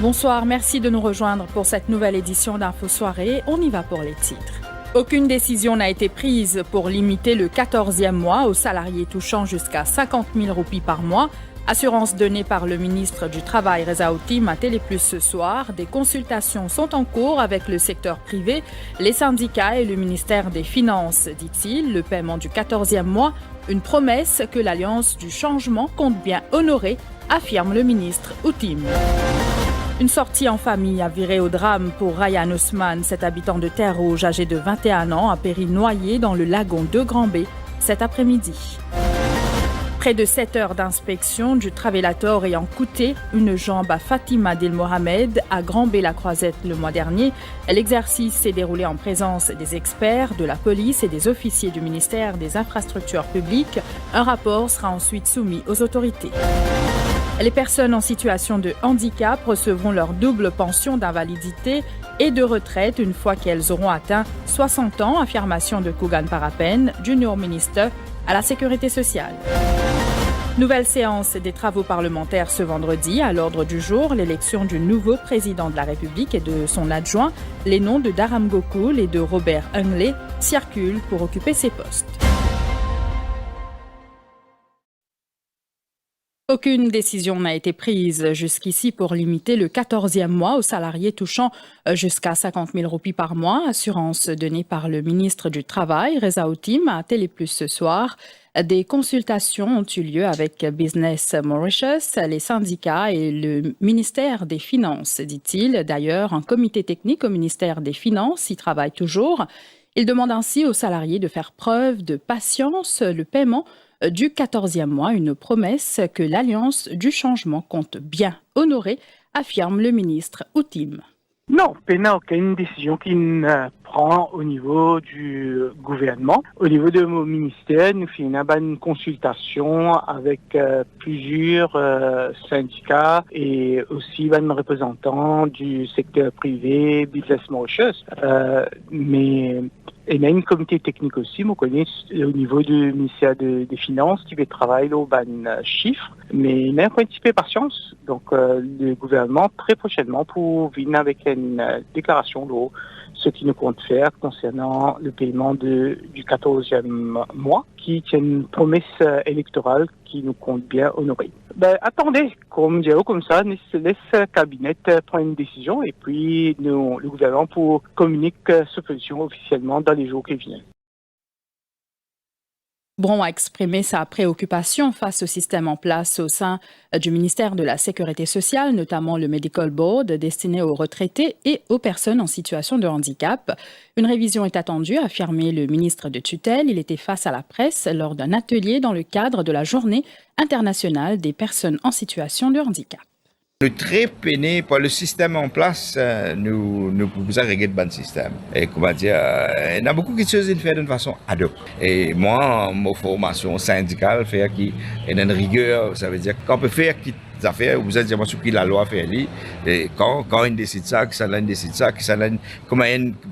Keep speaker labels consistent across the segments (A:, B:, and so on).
A: Bonsoir, merci de nous rejoindre pour cette nouvelle édition d'Info Soirée. On y va pour les titres. Aucune décision n'a été prise pour limiter le 14e mois aux salariés touchant jusqu'à 50 000 roupies par mois. Assurance donnée par le ministre du Travail Reza Outim à Téléplus ce soir. Des consultations sont en cours avec le secteur privé, les syndicats et le ministère des Finances, dit-il. Le paiement du 14e mois, une promesse que l'Alliance du changement compte bien honorer, affirme le ministre Outim. Une sortie en famille a viré au drame pour Ryan Ousmane. Cet habitant de Terre-Rouge, âgé de 21 ans, a péri noyé dans le lagon de Grand-B cet après-midi. Près de 7 heures d'inspection du Travelator ayant coûté une jambe à Fatima Dil Mohamed à Grand-B-la-Croisette le mois dernier. L'exercice s'est déroulé en présence des experts, de la police et des officiers du ministère des Infrastructures publiques. Un rapport sera ensuite soumis aux autorités. Les personnes en situation de handicap recevront leur double pension d'invalidité et de retraite une fois qu'elles auront atteint 60 ans, affirmation de Kugan Parapen, Junior Minister à la Sécurité sociale. Nouvelle séance des travaux parlementaires ce vendredi. À l'ordre du jour, l'élection du nouveau président de la République et de son adjoint. Les noms de Daram Gokul et de Robert Hungley circulent pour occuper ces postes. Aucune décision n'a été prise jusqu'ici pour limiter le 14e mois aux salariés touchant jusqu'à 50 000 roupies par mois. Assurance donnée par le ministre du Travail, Reza Outim, à Téléplus ce soir. Des consultations ont eu lieu avec Business Mauritius, les syndicats et le ministère des Finances, dit-il. D'ailleurs, un comité technique au ministère des Finances y travaille toujours. Il demande ainsi aux salariés de faire preuve de patience. Le paiement du 14e mois, une promesse que l'Alliance du changement compte bien honorer, affirme le ministre Outim.
B: Non, il n'y a aucune décision qu'il prend au niveau du gouvernement. Au niveau de mon ministère, nous faisons une consultation avec plusieurs syndicats et aussi un représentant du secteur privé, Business Mauritius. Mais il y a une comité technique aussi, je connais au niveau du ministère des Finances qui va travailler au chiffres, mais il y a un petit peu de patience. Donc le gouvernement très prochainement pour venir avec une déclaration de ce qu'il nous compte faire concernant le paiement du 14e mois, qui est une promesse électorale qui nous compte bien honorer. Attendez, comme ça, laisse le cabinet prendre une décision et puis le gouvernement pour communiquer cette position officiellement dans les jours qui viennent.
A: Bron a exprimé sa préoccupation face au système en place au sein du ministère de la Sécurité sociale, notamment le Medical Board destiné aux retraités et aux personnes en situation de handicap. Une révision est attendue, a affirmé le ministre de tutelle. Il était face à la presse lors d'un atelier dans le cadre de la Journée internationale des personnes en situation de handicap.
C: Le très peiné par le système en place, nous pouvons régler le bon système. Et comment dire, il y a beaucoup de choses à faire d'une façon ad hoc. Et moi, ma formation syndicale fait qu'il y a une rigueur, ça veut dire qu'on peut faire des affaires, vous êtes dire sur qui la loi fait aller. Et quand on décide ça, que ça décide ça, que ça comme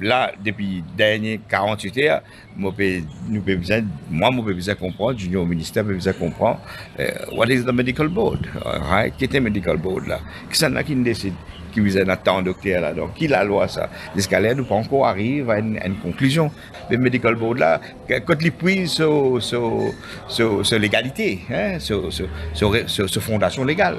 C: là depuis dernier 48 heures, moi j'ai besoin comprendre, junior ministère peut besoin comprendre what is the medical board, right? Qui est le medical board là, qui ça qui décide, qui vous attend docteur là, donc qui la loi ça. Jusqu'à là nous pas encore arrive à une conclusion. Le medical board là, quand il prise sur l'égalité, hein, sur fondation légale.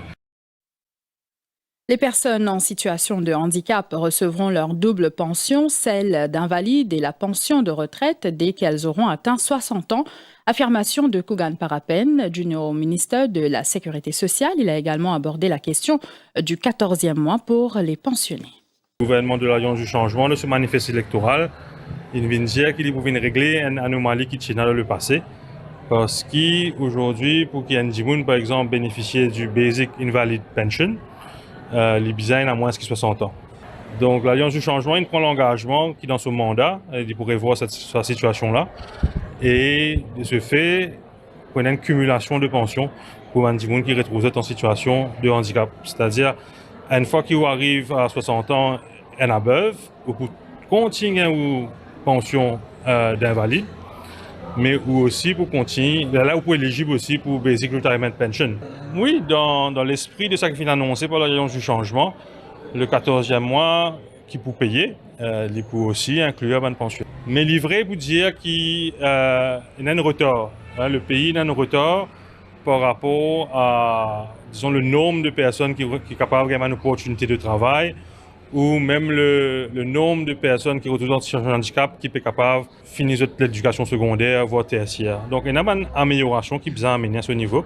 A: Les personnes en situation de handicap recevront leur double pension, celle d'invalide et la pension de retraite dès qu'elles auront atteint 60 ans. Affirmation de Kugan Parapen, Junior Minister de la Sécurité sociale. Il a également abordé la question du 14e mois pour les pensionnés.
D: Le gouvernement de l'Alliance du changement, de ce manifeste électoral, il vient dire qu'il pouvait régler une anomalie qui était dans le passé. Parce qu'aujourd'hui, pour qu'il y ait un gens, par exemple, bénéficier du Basic Invalid Pension, les besoins à moins de 60 ans. Donc l'Alliance du changement, il prend l'engagement qui dans son mandat, il pourrait voir cette situation-là. Et de ce fait, il y a une cumulation de pensions pour un gens qui retrouvent en situation de handicap. C'est-à-dire, une fois qu'ils arrivent à 60 ans et above, pour continuer une pension d'invalide, mais aussi pour continuer, là où vous êtes éligible aussi pour Basic Retirement Pension. Oui, dans l'esprit de ce qui est annoncé par l'Alliance du changement, Le 14e mois qui peut payer, il peut aussi inclure une pension. Mais livré pour dire qu'il y a un retard. Le pays a un retard par rapport à, disons, le nombre de personnes qui sont capables d'avoir une opportunité de travail ou même le nombre de personnes qui retournent en situation de handicap qui sont capables de finir l'éducation secondaire, voire tertiaire. Donc, il y a une amélioration qui peut amener à ce niveau.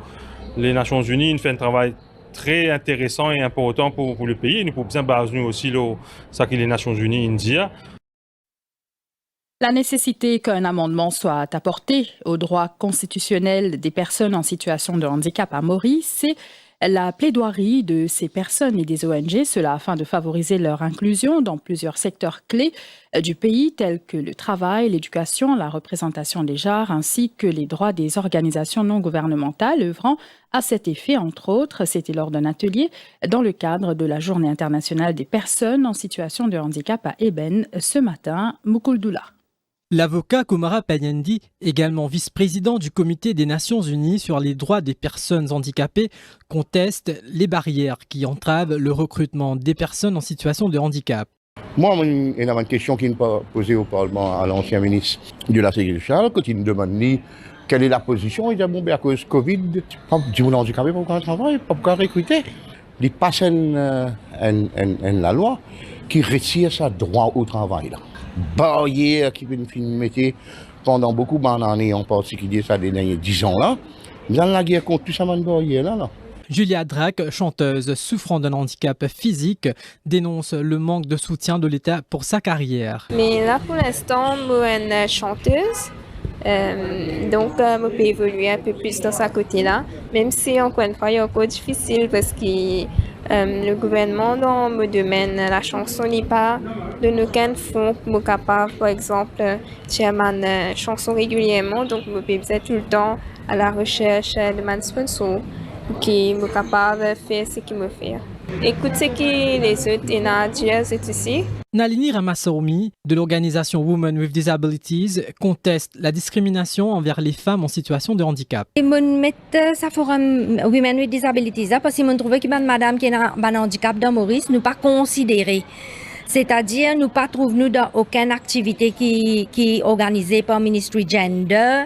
D: Les Nations Unies font un travail très intéressant et important pour le pays. Nous pouvons bien baser aussi ce que les Nations Unies disent.
A: La nécessité qu'un amendement soit apporté aux droits constitutionnels des personnes en situation de handicap à Maurice, c'est la plaidoirie de ces personnes et des ONG, cela afin de favoriser leur inclusion dans plusieurs secteurs clés du pays tels que le travail, l'éducation, la représentation des genres ainsi que les droits des organisations non gouvernementales œuvrant à cet effet, entre autres. C'était lors d'un atelier dans le cadre de la Journée internationale des personnes en situation de handicap à Eben ce matin. Mukuldoula.
E: L'avocat Kumara Payendi, également vice-président du Comité des Nations Unies sur les droits des personnes handicapées, conteste les barrières qui entravent le recrutement des personnes en situation de handicap.
F: Moi, il y a une question qui me posée au Parlement à l'ancien ministre de la Sécurité sociale, quand il me demande quelle est la position. Il dit bon, à cause Covid, du monde handicapé, pourquoi travailler, pourquoi recruter. Il passe la loi qui retire sa droit au travail. Là. Barrière qui vient mettre pendant beaucoup d'années, en particulier ça des derniers 10 ans là. Nous avons la guerre contre tout ça, barrière là.
E: Julia Drac, chanteuse souffrant d'un handicap physique, dénonce le manque de soutien de l'État pour sa carrière.
G: Mais là pour l'instant, je suis une chanteuse. Donc, je peux évoluer un peu plus dans ce côté-là, même si encore une fois, il est encore difficile parce que le gouvernement dans le domaine la chanson n'est pas de nos fonds pour être capable, par exemple, faire une chanson régulièrement, donc je peux être tout le temps à la recherche de mon sponsor qui est capable de faire ce qu'il me fait. Écoute ce que les autres et Nadia c'est ici.
E: Nalini Ramaswamy de l'organisation Women with Disabilities conteste la discrimination envers les femmes en situation de handicap.
H: Je mets ça forum Women with Disabilities parce que je trouve que madame qui a un handicap dans Maurice nous pas considéré. C'est-à-dire, nous ne trouvons dans aucune activité qui est organisée par le Ministry Gender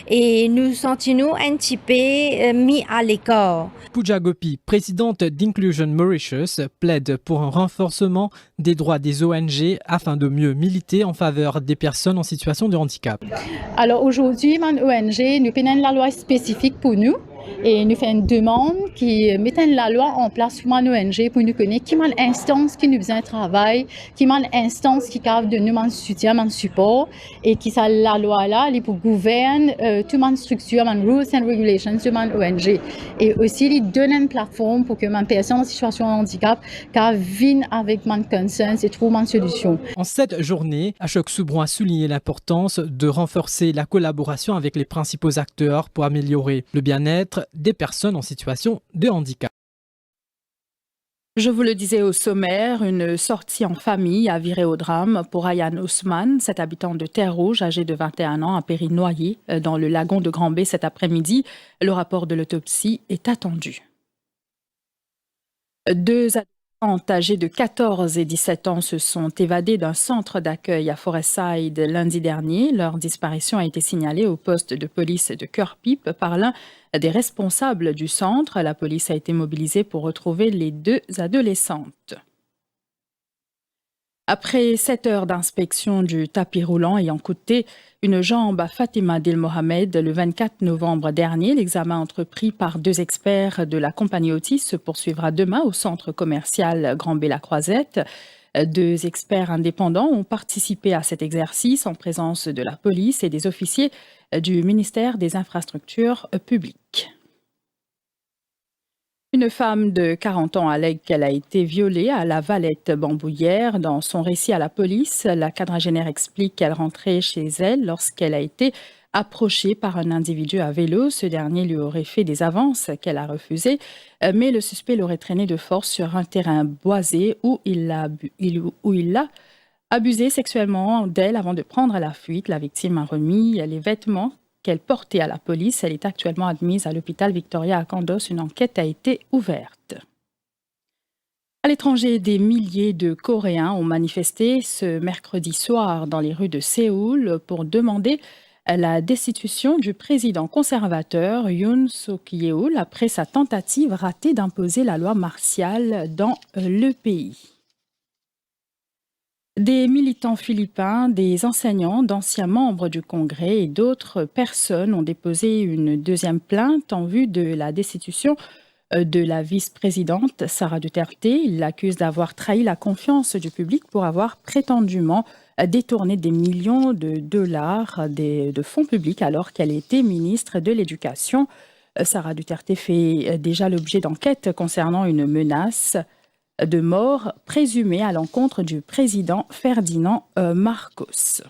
H: et nous sentons un petit peu mis à l'écart.
E: Pooja Gopi, présidente d'Inclusion Mauritius, plaide pour un renforcement des droits des ONG afin de mieux militer en faveur des personnes en situation de handicap.
I: Alors aujourd'hui, mon ONG, nous prenons la loi spécifique pour nous. Et nous faisons une demande qui mette la loi en place pour mon ONG pour nous connaître qui est une instance qui nous besoin de travail, qui est une instance qui capable de nous soutien, mon support et qui ça la loi là, elle pour gouverner toute mon structure, mon rules and regulations de mon ONG et aussi il donne une plateforme pour que mon personne en situation de handicap vienne avec mon concerns et trouve une solution.
E: En cette journée, Ashok Soubron a souligné l'importance de renforcer la collaboration avec les principaux acteurs pour améliorer le bien-être des personnes en situation de handicap.
A: Je vous le disais au sommaire, une sortie en famille a viré au drame pour Ayane Ousmane, cet habitant de Terre-Rouge, âgé de 21 ans, a péri noyé dans le lagon de Grand-B cet après-midi. Le rapport de l'autopsie est attendu. Deux adolescents âgés de 14 et 17 ans se sont évadés d'un centre d'accueil à Forestside lundi dernier. Leur disparition a été signalée au poste de police de Cœur-Pipe par l'un des responsables du centre. La police a été mobilisée pour retrouver les deux adolescentes. Après 7 heures d'inspection du tapis roulant ayant coûté une jambe à Fatima Dil Mohamed le 24 novembre dernier, l'examen entrepris par 2 experts de la compagnie Otis se poursuivra demain au centre commercial Grand-B-la-Croisette. 2 experts indépendants ont participé à cet exercice en présence de la police et des officiers du ministère des Infrastructures publiques. Une femme de 40 ans allègue qu'elle a été violée à la Valette Bambouillère. Dans son récit à la police, la quadragénaire explique qu'elle rentrait chez elle lorsqu'elle a été approchée par un individu à vélo. Ce dernier lui aurait fait des avances qu'elle a refusées, mais le suspect l'aurait traînée de force sur un terrain boisé où il l'a abusé sexuellement d'elle avant de prendre la fuite. La victime a remis les vêtements qu'elle portait à la police. Elle est actuellement admise à l'hôpital Victoria à Kandos. Une enquête a été ouverte. À l'étranger, des milliers de Coréens ont manifesté ce mercredi soir dans les rues de Séoul pour demander la destitution du président conservateur Yoon Suk-yeol après sa tentative ratée d'imposer la loi martiale dans le pays. Des militants philippins, des enseignants, d'anciens membres du Congrès et d'autres personnes ont déposé une deuxième plainte en vue de la destitution de la vice-présidente Sara Duterte. Ils l'accusent d'avoir trahi la confiance du public pour avoir prétendument détourné des millions de dollars de fonds publics alors qu'elle était ministre de l'Éducation. Sara Duterte fait déjà l'objet d'enquêtes concernant une menace de mort présumée à l'encontre du président Ferdinand Marcos.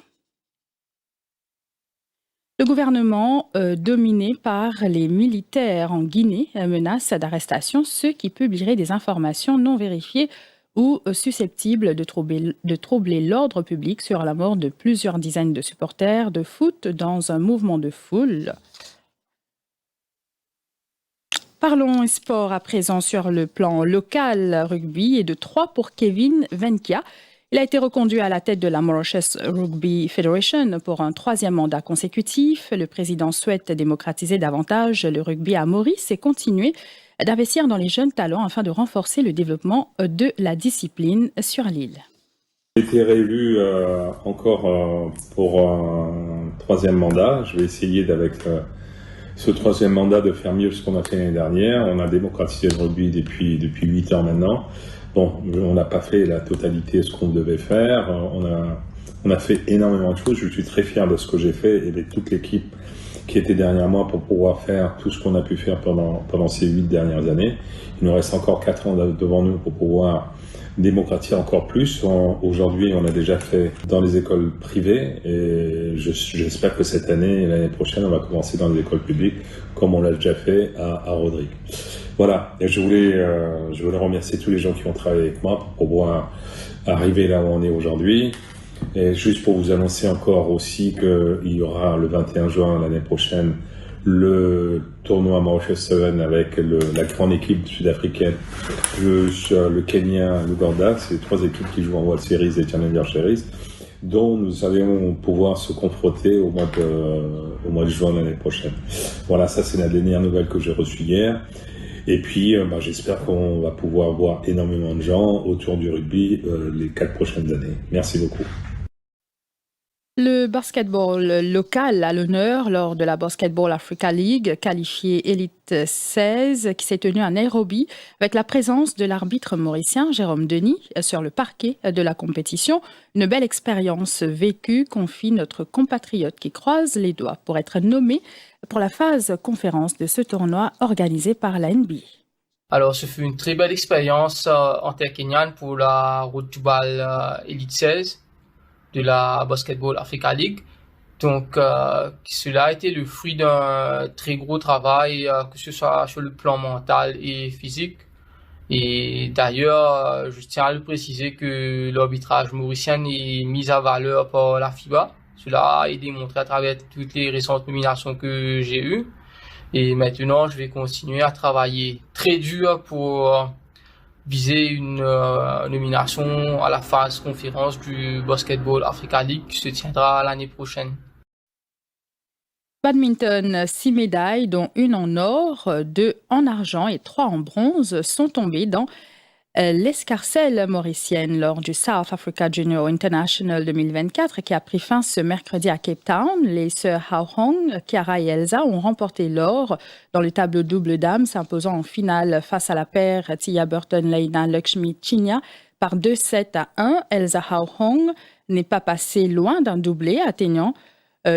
A: Le gouvernement, dominé par les militaires en Guinée, menace d'arrestation ceux qui publieraient des informations non vérifiées ou susceptibles de troubler l'ordre public sur la mort de plusieurs dizaines de supporters de foot dans un mouvement de foule. Parlons sport à présent sur le plan local rugby et de 3 pour Kevin Venkia. Il a été reconduit à la tête de la Mauritius Rugby Federation pour un 3e mandat consécutif. Le président souhaite démocratiser davantage le rugby à Maurice et continuer d'investir dans les jeunes talents afin de renforcer le développement de la discipline sur l'île.
J: J'ai été réélu encore pour un 3e mandat. Je vais essayer avec ce 3e mandat de faire mieux que ce qu'on a fait l'année dernière. On a démocratisé le rugby depuis 8 ans maintenant. Bon, on n'a pas fait la totalité de ce qu'on devait faire. On a fait énormément de choses. Je suis très fier de ce que j'ai fait et de toute l'équipe qui était derrière moi pour pouvoir faire tout ce qu'on a pu faire pendant ces 8 dernières années. Il nous reste encore 4 ans devant nous pour pouvoir démocratiser encore plus. Aujourd'hui, on a déjà fait dans les écoles privées et j'espère que cette année et l'année prochaine, on va commencer dans les écoles publiques comme on l'a déjà fait à Rodrigue. Voilà, et je voulais remercier tous les gens qui ont travaillé avec moi pour pouvoir arriver là où on est aujourd'hui. Et juste pour vous annoncer encore aussi qu'il y aura le 21 juin l'année prochaine le tournoi Mauritius 7 avec la grande équipe sud-africaine plus le Kenya, l'Ouganda. C'est les 3 équipes qui jouent en World Series et Challenger Series, dont nous allons pouvoir se confronter au mois de juin l'année prochaine. Voilà, ça c'est la dernière nouvelle que j'ai reçue hier. Et puis, j'espère qu'on va pouvoir voir énormément de gens autour du rugby les 4 prochaines années. Merci beaucoup.
A: Le basketball local à l'honneur lors de la Basketball Africa League, qualifiée Elite 16, qui s'est tenue à Nairobi, avec la présence de l'arbitre mauricien Jérôme Denis sur le parquet de la compétition. Une belle expérience vécue, confie notre compatriote qui croise les doigts pour être nommé pour la phase conférence de ce tournoi organisé par la NBA.
K: Alors, ce fut une très belle expérience interkenyane pour la route du bal Elite 16 de la Basketball Africa League. Donc, cela a été le fruit d'un très gros travail, que ce soit sur le plan mental et physique. Et d'ailleurs, je tiens à le préciser que l'arbitrage mauricien est mis à valeur par la FIBA. Cela est démontré à travers toutes les récentes nominations que j'ai eues. Et maintenant, je vais continuer à travailler très dur pour viser une nomination à la phase conférence du Basketball Africa League qui se tiendra l'année prochaine.
A: Badminton, 6 médailles, dont une en or, 2 en argent et 3 en bronze, sont tombées dans l'escarcelle mauricienne lors du South Africa Junior International 2024 qui a pris fin ce mercredi à Cape Town. Les sœurs Hao Hong, Chiara et Elsa ont remporté l'or dans le tableau double dames, s'imposant en finale face à la paire Tia Burton-Leina Lakshmi Chinya par 2-7-1. Elsa Hao Hong n'est pas passée loin d'un doublé, atteignant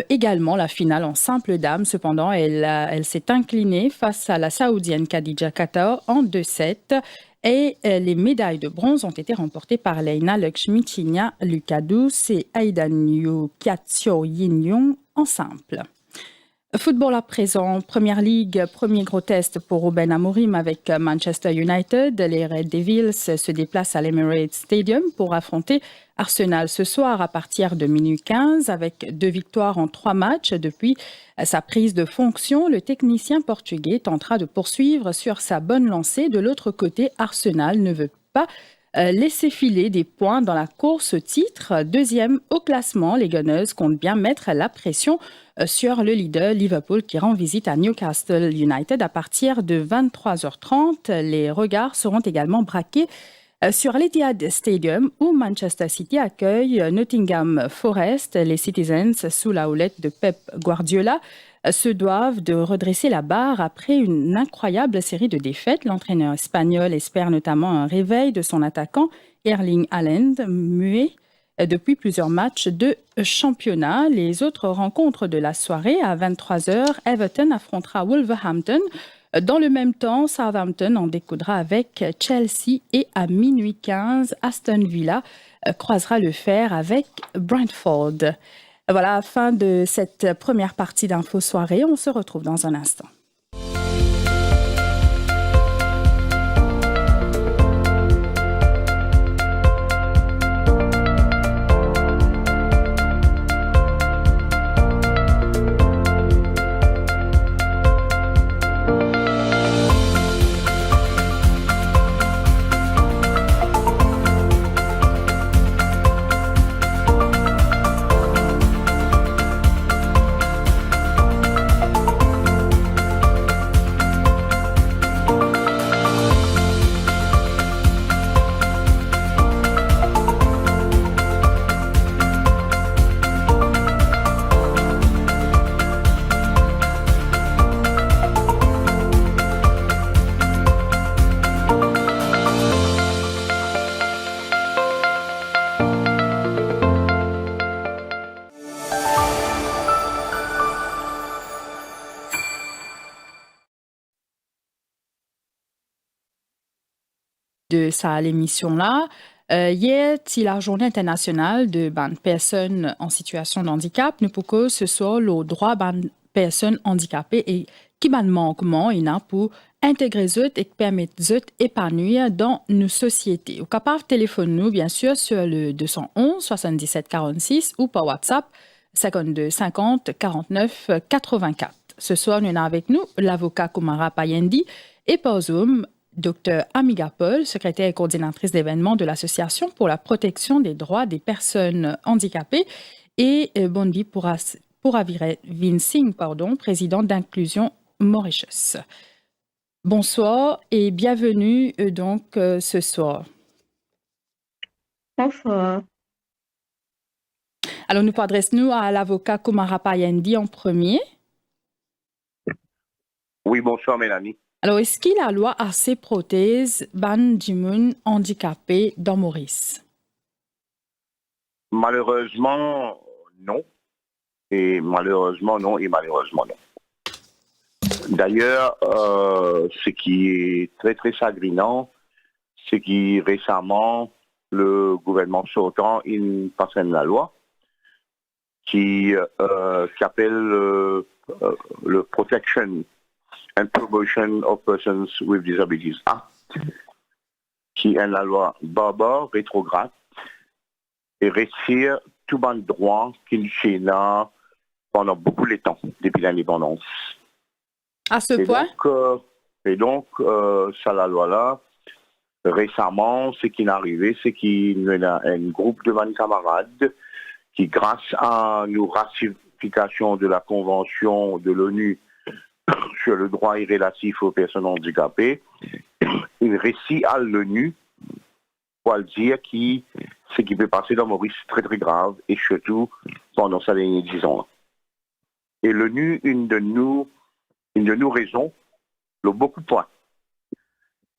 A: également la finale en simple dame. Cependant, elle s'est inclinée face à la Saoudienne Khadija Kattar en 2-7. Et les médailles de bronze ont été remportées par Leina Lakshmi Chinya, Lucas Douce et Aidanyu Kiatsio Yin-Yong en simple. Football à présent, Première Ligue, premier gros test pour Ruben Amorim avec Manchester United. Les Red Devils se déplacent à l'Emirates Stadium pour affronter Arsenal ce soir à partir de minuit 15 avec 2 victoires en 3 matchs. Depuis sa prise de fonction, le technicien portugais tentera de poursuivre sur sa bonne lancée. De l'autre côté, Arsenal ne veut pas laisser filer des points dans la course au titre. Deuxième au classement, les Gunners comptent bien mettre la pression sur le leader Liverpool qui rend visite à Newcastle United à partir de 23h30. Les regards seront également braqués sur l'Etihad Stadium où Manchester City accueille Nottingham Forest. Les Citizens, sous la houlette de Pep Guardiola, se doivent de redresser la barre après une incroyable série de défaites. L'entraîneur espagnol espère notamment un réveil de son attaquant Erling Haaland, muet depuis plusieurs matchs de championnat. Les autres rencontres de la soirée, à 23h, Everton affrontera Wolverhampton. Dans le même temps, Southampton en découdra avec Chelsea et à minuit 15, Aston Villa croisera le fer avec Brentford. Voilà, fin de cette première partie d'Info Soirée. On se retrouve dans un instant. De ça l'émission-là. Hier, c'est la journée internationale de ban personnes en situation de handicap. Nous pouvons ce soir le droit ban personnes handicapées et qui ban manquement il a pour intégrer eux et permettre eux épanouir dans nos sociétés. Au capable téléphone nous bien sûr sur le 211 77 46 ou par WhatsApp 52 50 49 84. Ce soir, nous avons avec nous l'avocat Kumara Payendi et par Zoom Dr Amiga Paul, secrétaire et coordinatrice d'événements de l'Association pour la protection des droits des personnes handicapées, et Bondi Puraviren Singh, président d'Inclusion Mauritius. Bonsoir et bienvenue ce soir.
L: Bonsoir.
A: Alors nous adressons-nous à l'avocat Kumara Payendi en premier.
M: Oui, bonsoir Mélanie.
A: Alors, est-ce que la loi a ses prothèses ban dimoun handicapés dans Maurice?
M: Malheureusement, non. Et malheureusement, non. Et malheureusement, non. D'ailleurs, ce qui est très, très chagrinant, c'est que récemment, le gouvernement sortant, il passe la loi qui s'appelle le Protection and Promotion of Persons with Disabilities Act, qui est la loi barbare, rétrograde, et retire tout bon droit qu'il y a pendant beaucoup de temps, depuis l'indépendance.
A: À ce point?
M: Donc, ça, la loi-là, récemment, ce qui est arrivé, c'est qu'il y a un groupe de camarades qui, grâce à une ratification de la Convention de l'ONU sur le droit relatif aux personnes handicapées, il récit à l'ONU pour dire ce qui peut passer dans Maurice très très grave, et surtout pendant ces derniers 10 ans. Et l'ONU, une de nos raisons, le beaucoup de points.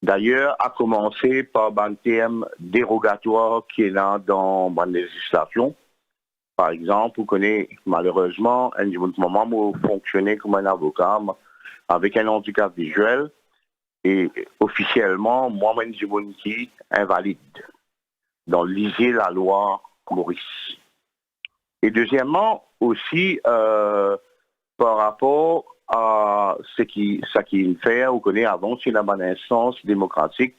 M: D'ailleurs, a commencé par un terme dérogatoire qui est là dans la législation. Par exemple, vous connaissez malheureusement un moment où vous fonctionnez comme un avocat avec un handicap visuel et officiellement, moi-même, je suis invalide dans liser la loi Maurice. Et deuxièmement, aussi, par rapport à ce qu'il fait, vous connaissez avant, c'est une instance démocratique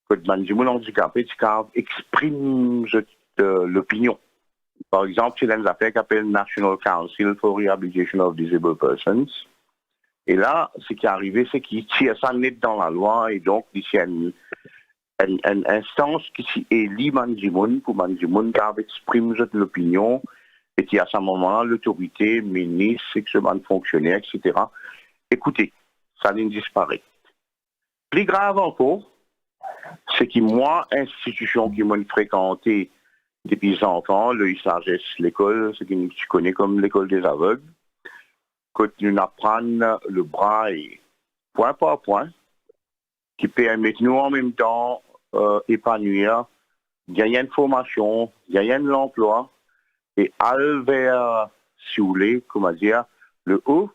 M: que les handicapés expriment l'opinion. Par exemple, c'est une affaire qui s'appelle National Council for Rehabilitation of Disabled Persons. Et là, ce qui est arrivé, c'est qu'il tire ça net dans la loi et donc il y a une instance qui élit Mandjimoun pour Mandjimoun qui exprime l'opinion et qui à ce moment-là l'autorité, ministre, sexuellement fonctionnaire, etc. Écoutez, ça ne disparaît. Plus grave encore, c'est que moi, institution qui m'ont fréquenté depuis enfants, le sagesse, l'école, ce que tu connais comme l'école des aveugles, quand nous apprenons le braille point par point, qui permet nous en même temps épanouir, gagner une formation, gagner de l'emploi, et aller vers, si vous voulez, comment dire, le haut,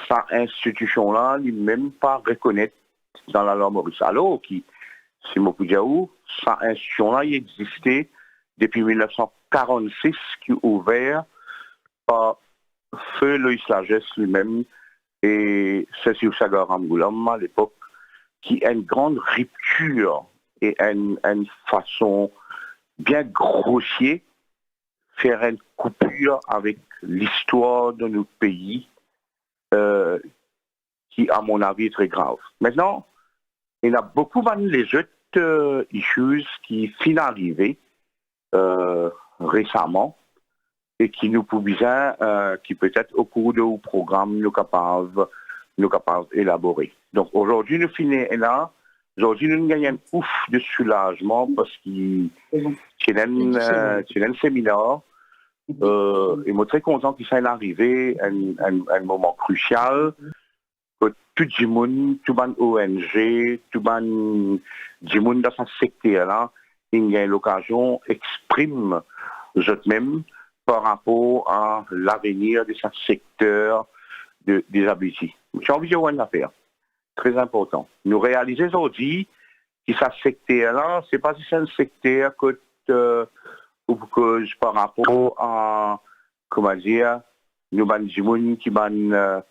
M: cette institution-là n'est même pas reconnaître dans la loi Maurice. Alors, si je peux dire où, cette institution-là existait depuis 1946, qui est ouvert par Feu Loïs Lagesse lui-même et Cécile Sagaram-Goulam à l'époque, qui a une grande rupture et une façon bien grossière faire une coupure avec l'histoire de notre pays qui, à mon avis, est très grave. Maintenant, il y a beaucoup de autres issues qui sont arrivées récemment et qui nous pouvons qui peut-être au cours de nos programmes nous capables d'élaborer. Donc aujourd'hui, nous finissons là. Aujourd'hui, nous gagnons un ouf de soulagement parce qu'il y a un séminaire. Et je suis très content qu'il soit arrivé un moment crucial que tout le monde, tout le ONG, tout le monde dans ce secteur-là, il y a l'occasion exprime eux-mêmes par rapport à l'avenir de ce secteur des habitudes. J'ai envie de dire une affaire très important. Nous réalisons aujourd'hui que ce secteur-là, ce n'est pas un secteur que par rapport à, comment dire, nous avons des gens qui sont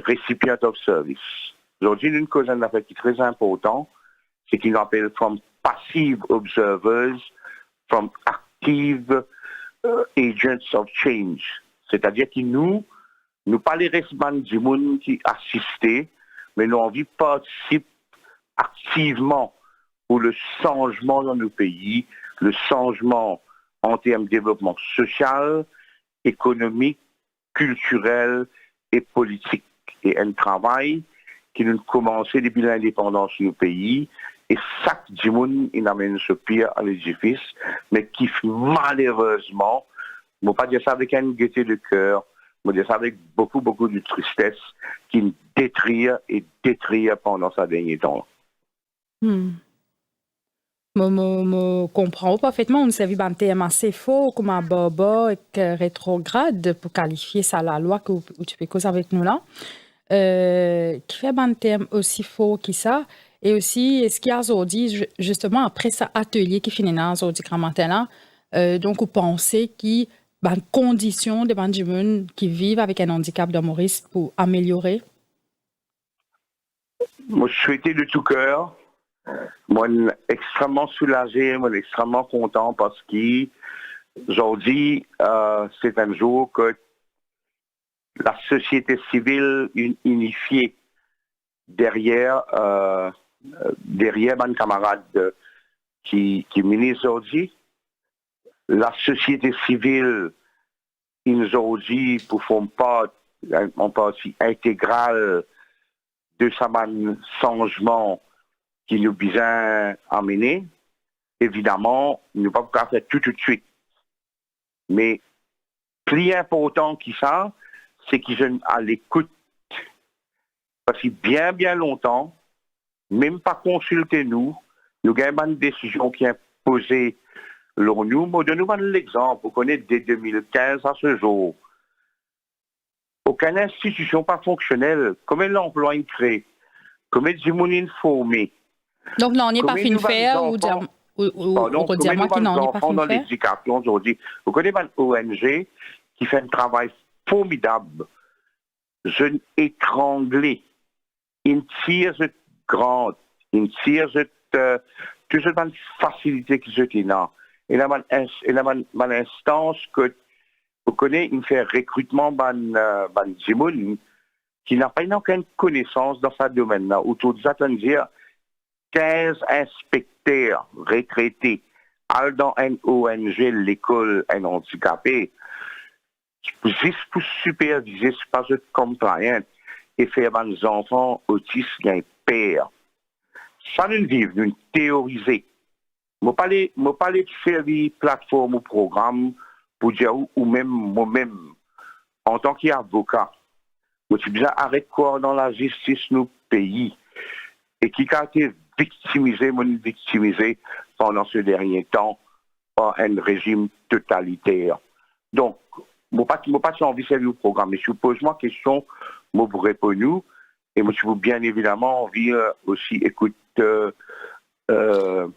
M: recipient of service. Aujourd'hui, une cause d'affaires qui est très importante, c'est qu'ils appellent from passive observers, from active agents of change. C'est-à-dire que nous pas les responsables du monde qui assistent, mais nous envie participer activement pour le changement dans nos pays, le changement en termes de développement social, économique, culturel et politique. Et un travail qui nous a commencé depuis l'indépendance de nos pays, et chaque monde il amène ce pierre à l'édifice, mais qui malheureusement, je ne vais pas dire ça avec une gaieté de cœur, je vais dire ça avec beaucoup de tristesse, qui nous détruit pendant ce dernier temps.
A: Je comprends parfaitement. On s'est vu un thème assez faux, comme un bobo et rétrograde, pour qualifier ça la loi que tu peux causer avec nous là. Qui fait un thème aussi faux que ça. Et aussi, est-ce qu'il y a aujourd'hui, justement, après ça atelier qui finit dans aujourd'hui grand matin là, donc vous pensez qu'il y a une condition de gens qui vivent avec un handicap de Maurice pour améliorer?
M: Moi, je souhaitais de tout cœur. Moi, je suis extrêmement soulagé, moi, je suis extrêmement content parce qu'aujourd'hui, c'est un jour que la société civile unifiée derrière mes camarades qui ministre aujourd'hui, la société civile aujourd'hui pour faire une partie intégrale de ce changement qui nous besoin amener. Évidemment, nous ne pouvons pas faire tout de suite. Mais plus important que ça, c'est qu'ils sont à l'écoute. Parce que bien longtemps, même pas consulter nous avons une décision qui est imposée sur nous. Mais donnons-nous l'exemple. Vous connaissez dès 2015 à ce jour. Aucune institution pas fonctionnelle. Combien d'emplois ils créent? Combien de gens formés?
A: Donc, non, on n'est pas fin de faire ou dire moi qui n'en est pas fin de faire?
M: L'éducation aujourd'hui. Vous connaissez une ONG qui fait un travail formidable. Jeunes étranglés. Ils tirent cette grande. Ils tirent cette toute cette facilité qui se tient là. Et là, une instance que vous connaissez, il fait recrutement ban Jimoun qui n'a pas aucune connaissance dans ce domaine-là. Autour de ça, dire 15 inspecteurs retraités dans une ONG, l'école un handicapé, juste pour superviser, pas de compliance et faire des enfants autistes un père. Ça nous vivre, nous théoriser. Je ne pas faire des plateformes ou programmes pour dire, ou même moi-même, en tant qu'avocat, je suis bien arrêté quoi dans la justice de nos pays et qui a été victimisé pendant ce dernier temps par un régime totalitaire. Donc, je n'ai pas envie de faire le programme, mais je pose ma question, je vous réponds, et je vous bien évidemment envie aussi écouter.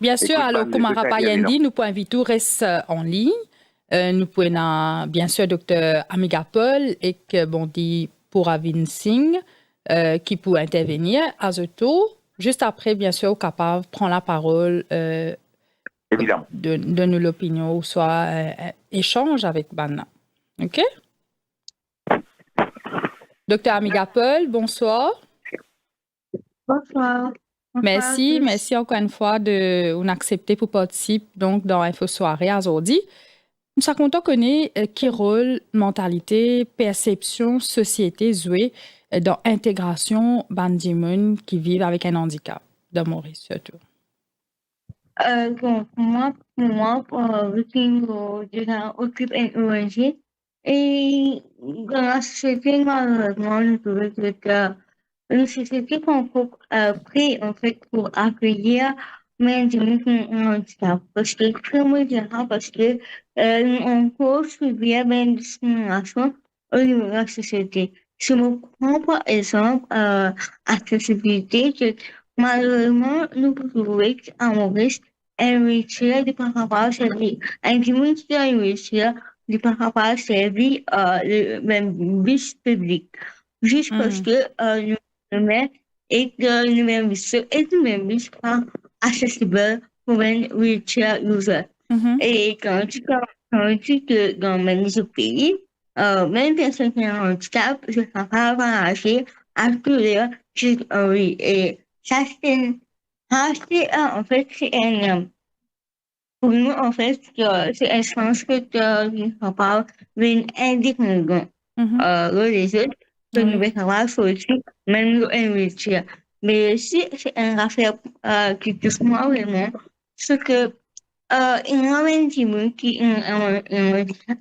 A: Bien sûr, alors, comme Rapayandi, nous pouvons inviter tout reste en ligne. Nous pouvons, bien sûr, Dr. Amiga Paul et que bon dit pour Avin Singh qui peut intervenir à ce tour. Juste après, bien sûr, capable prendre la parole
M: évidemment.
A: De nous l'opinion ou soit échange avec Banna. OK? Dr. Amiga Paul, bonsoir.
L: Bonsoir.
A: Merci encore une fois de nous accepter pour participer donc dans Info Soirée aujourd'hui. Nous sommes contents de connaître quel rôle, mentalité, perception, société jouer dans l'intégration bandimon qui vivent avec un handicap, dans Maurice surtout.
L: Donc, moi, je occupe une ONG et dans la société, malheureusement, je trouve que une société qu'on peut pris en fait pour accueillir mais du handicap parce que parce que on peut subir une discrimination au niveau de la société. Si on prend par exemple accessibilité, malheureusement nous pouvons à Maurice un métier de par rapport à servir un dimanche de métier de par rapport à servir le même bus public juste parce que nous et que le même bus est le même bus pas accessible pour un wheelchair user. Et quand tu que dans même pays, même personne qui a un handicap, je ne peux pas marcher à tous les oui. Et ça, c'est en fait, c'est un, pour nous, en fait, c'est un sens que tu ne peux pas venir indépendant. Les autres, que nous devons savoir sortir, même le wheelchair. Mais si c'est une affaire qui touche moi vraiment, c'est que il y a un petit monde qui a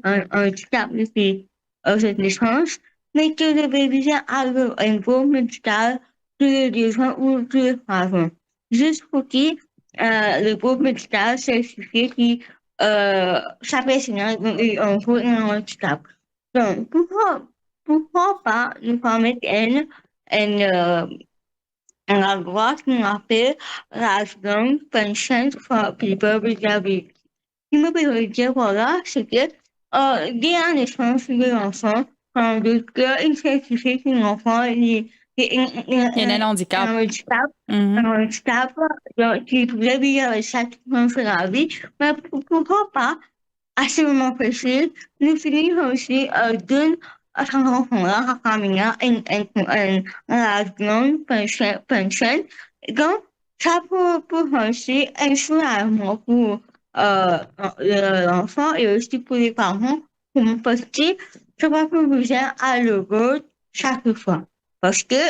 L: un handicap depuis cette naissance, mais que le bébé a un beau médical tous les 2 ans ou tous les 3 ans. Juste pour que le beau médical certifie que sa personne a un handicap. Donc, pourquoi pas nous permettre la loi qu'on appelle la Long Pension for People with Disabilities. Ce qui me peut dire voilà, c'est que dès la naissance de l'enfant, quand il certifie que l'enfant il
A: a un handicap.
L: Un handicap qui pouvait vivre avec ça toute la vie, mais pourquoi pas, à ce moment précis, nous finissons aussi d'une son enfant-là, la famille, la grande pension. Donc, ça peut aussi un soulagement pour l'enfant et aussi pour les parents, parce que ça va pouvoir à l'euro chaque fois. Parce que,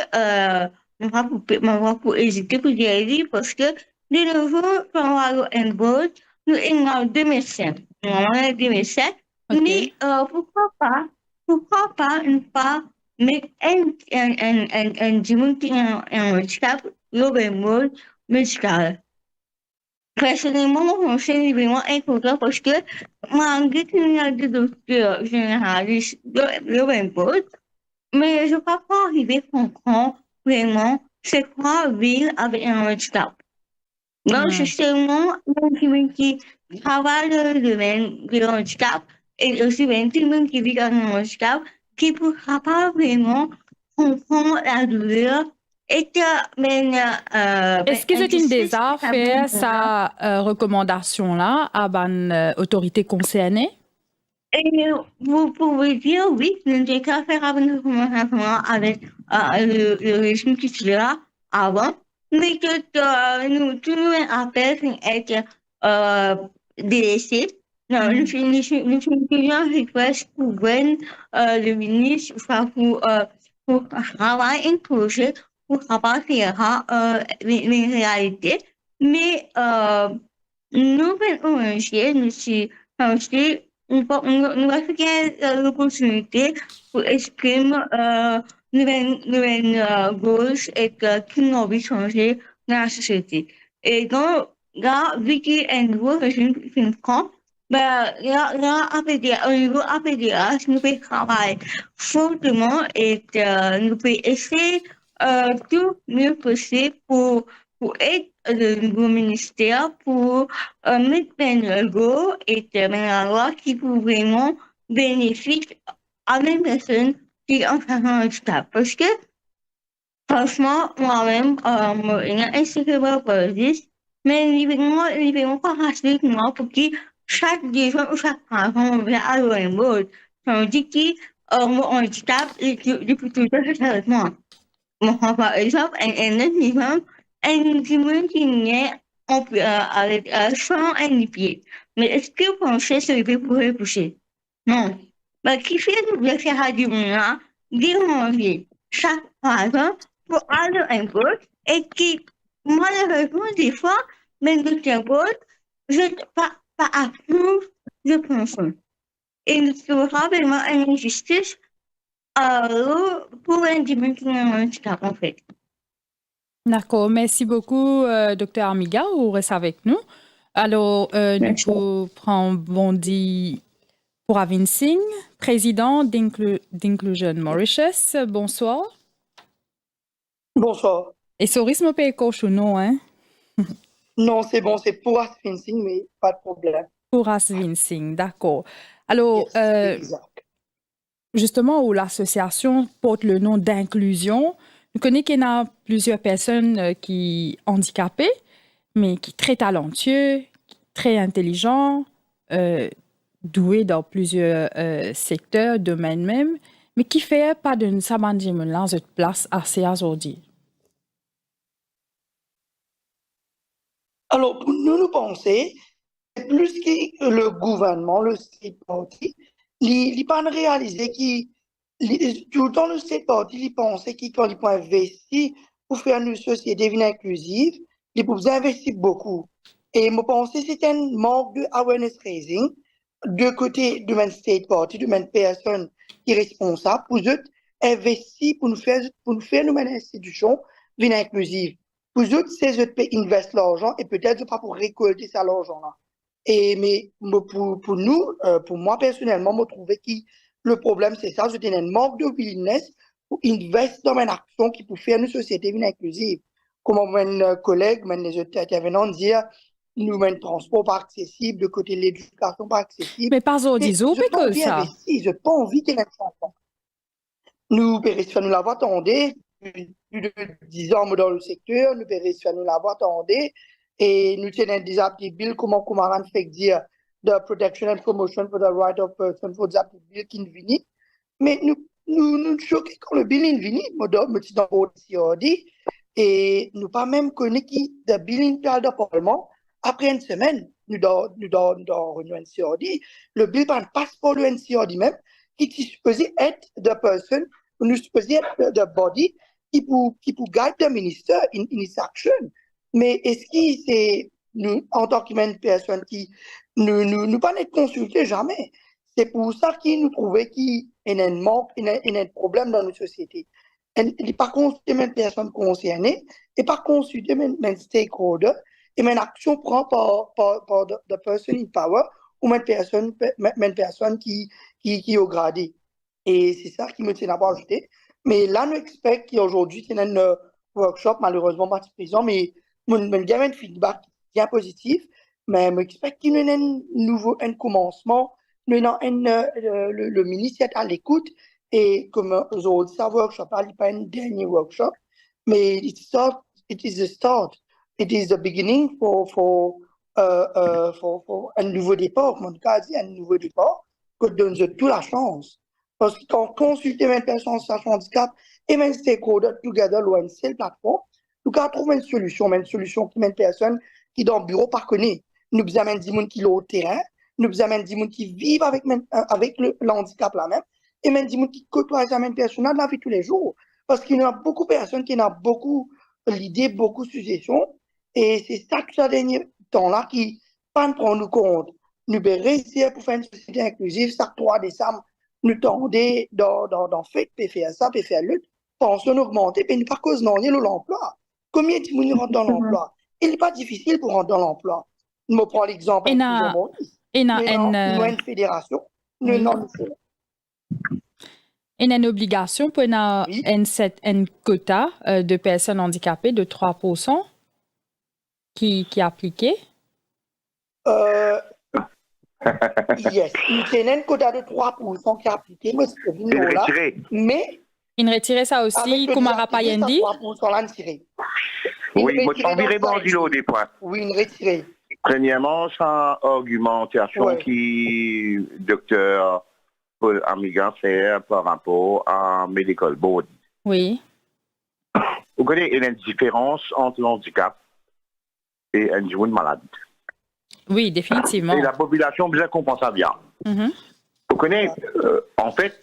L: on va pour hésiter pour dire oui, parce que, de nouveau, quand on va un board, nous avons 2 médecins. Nous avons 2 médecins, mais pourquoi pas ne pas mettre un dimanche qui a un handicap, le mode médical. Personnellement, mon conseil est vraiment important parce que malgré qu'il y a des docteurs généralistes le mode, mais je ne peux pas arriver à comprendre vraiment c'est quoi vivre avec un handicap. Donc, c'est seulement un dimanche qui travaille le domaine du handicap et aussi un dimanche qui vit avec un handicap qui ne pourra pas vraiment comprendre la douleur.
A: Est-ce que c'est une des affaires, sa recommandation-là, à l'autorité concernée?
L: Et vous pouvez dire oui, nous n'avons qu'à faire une recommandation avec le régime qui était là avant, mais que nous, tous nos appels être délaissés. Non, nous faisons plusieurs requêtes pour joindre le ministre, enfin, pour travailler un projet, pour travailler les réalités. Mais nous, ONG, nous sommes aussi, nous avons l'opportunité pour exprimer nouvelles gauche et qui ont envie de changer dans la société. Et donc, là, vu qu'il y a un nouveau régime qui prend, ben, là, APDA, au niveau APDA, nous pouvons travailler fortement et nous pouvons essayer tout mieux possible pour aider le nouveau ministère pour mettre un logo et un loi qui peut vraiment bénéficier à la même personne qui est en train de handicap. Parce que, franchement, moi-même, j'ai inscrit pour police, mais il ne vont pas rassurer moi pour que chaque division ou chaque enfant vient à un mode. Tandis que mon handicap, depuis tout le temps, avec moi. Par exemple, un autre un dimanche qui naît avec sans un pied. Mais est-ce que vous pensez que le pour le pousser? Non. Mais qui fait de faire du moulin, déranger chaque parent pour aller un peu et qui, malheureusement, des fois, même de tes je pas approuve, je pense. Et il sera vraiment une injustice pour un dimanche qui a un handicap, en fait.
A: D'accord, merci beaucoup, Dr. Amiga, vous restez avec nous. Alors, nous prenons bondi pour Avin Singh, président d'Inclusion Mauritius. Bonsoir.
N: Bonsoir.
A: Et Soris me paye coach ou non, hein?
N: Non, c'est bon, c'est pour Avin Singh, mais pas de problème.
A: Pour Avin Singh, d'accord. Alors, justement, où l'association porte le nom d'inclusion, je connais qu'il y a plusieurs personnes qui sont handicapées, mais qui sont très talentueux, très intelligents, doués dans plusieurs secteurs, domaines même, mais qui fait pas d'une samandimon cette place assez aujourd'hui.
N: Alors, pour nous penser, plus que le gouvernement, le state party, il n'a pas réalisé tout le temps le state party, il pensait qu'il quand il peut investir pour faire une société inclusive, il peut investir beaucoup. Et je pense que c'est un manque de awareness raising de côté de mon state party, de mon personne qui est responsable pour eux investir pour nous faire une institution inclusive. Pour eux, c'est eux qui investissent l'argent et peut-être pas pour récolter ça l'argent-là. Mais pour nous, pour moi personnellement, je trouvais que le problème, c'est ça, c'est un manque de willingness pour investir dans une action qui peut faire une société inclusive. Comme mon collègue, les autres intervenants disent, nous avons un transport pas accessible, de côté de l'éducation pas accessible.
A: Mais pas au disons, mais que ça.
N: Je n'ai pas envie qu'il y ait un changement. Nous, nous l'avons attendu, plus de 10 ans dans le secteur, nous l'avons attendu. Et nous tenons des billes, comment Kumaran fait dire, the protection and promotion for the right of person for the bill qui vient. Mais nous choquons quand le bill vient, nous sommes dans le CRD, et nous pas même connu qui, le bill parle de Parlement, après une semaine, nous dans le CRD, le bill passe pour le CRD même, qui est supposé être the person, nous supposé être the body, qui peut guide le ministère in his action. Mais est-ce que c'est nous, en tant que personne qui nous pas être consultés jamais? C'est pour ça qu'ils nous trouvaient qu'il y a un manque, il y a un problème dans nos sociétés. Il n'est pas consulté même personne concernée, et pas consulté même stakeholder, et même action prend par the person in power, ou même personne qui est au gradé. Et c'est ça qui me tient à pas ajouter. Mais là, nous expectons qu'aujourd'hui, c'est un workshop, malheureusement pas présent, mais mon gamin de feedback bien positif, mais j'espère qu'il y a un commencement, le ministère est à l'écoute, et comme aujourd'hui, ça workshop, il n'est pas un dernier workshop, mais it is the start, it is the beginning for un nouveau départ, mon cas dit un nouveau départ, que donne toute la chance. Parce que quand on consulte même personnes sans handicap, et même stakeholders together, une seule plateforme, Nous avons trouvé une solution qui mène personne qui dans le bureau pas connaît. Nous avons des gens qui sont au terrain, nous avons des gens qui vivent avec le handicap là même, et même des gens qui côtoient les personnes dans la vie tous les jours. Parce qu'il y a beaucoup de personnes qui ont beaucoup d'idées, beaucoup de suggestions, et c'est ça tout ce dernier temps-là qui pas prendre nous compte. Nous devons réussir pour faire une société inclusive, ça 3 décembre, nous tendons dans fait, puis faire ça, puis faire lutte, pension augmenter, puis nous pas cause non, l'emploi. Combien de gens rentrent dans l'emploi? Il n'est pas difficile pour rentrer dans l'emploi. Je me prends l'exemple de Maurice. Nous avons une fédération, nous avons
A: une obligation pour un quota de personnes handicapées de 3% qui est appliqué?
N: Yes, nous avons un quota de 3% qui est appliqué, mais
A: il retirait ça aussi, comme Arapayendi?
M: Oui, moi, je t'enverrai Bandilo des points.
N: Oui, une retirée.
M: Premièrement, c'est une argumentation qui docteur Paul Amigan fait par rapport à Medical Board.
A: Oui.
M: Vous connaissez, il y a une différence entre l'handicap et un jeune malade.
A: Oui, définitivement.
M: Et la population bien comprend ça bien. Vous connaissez, en fait,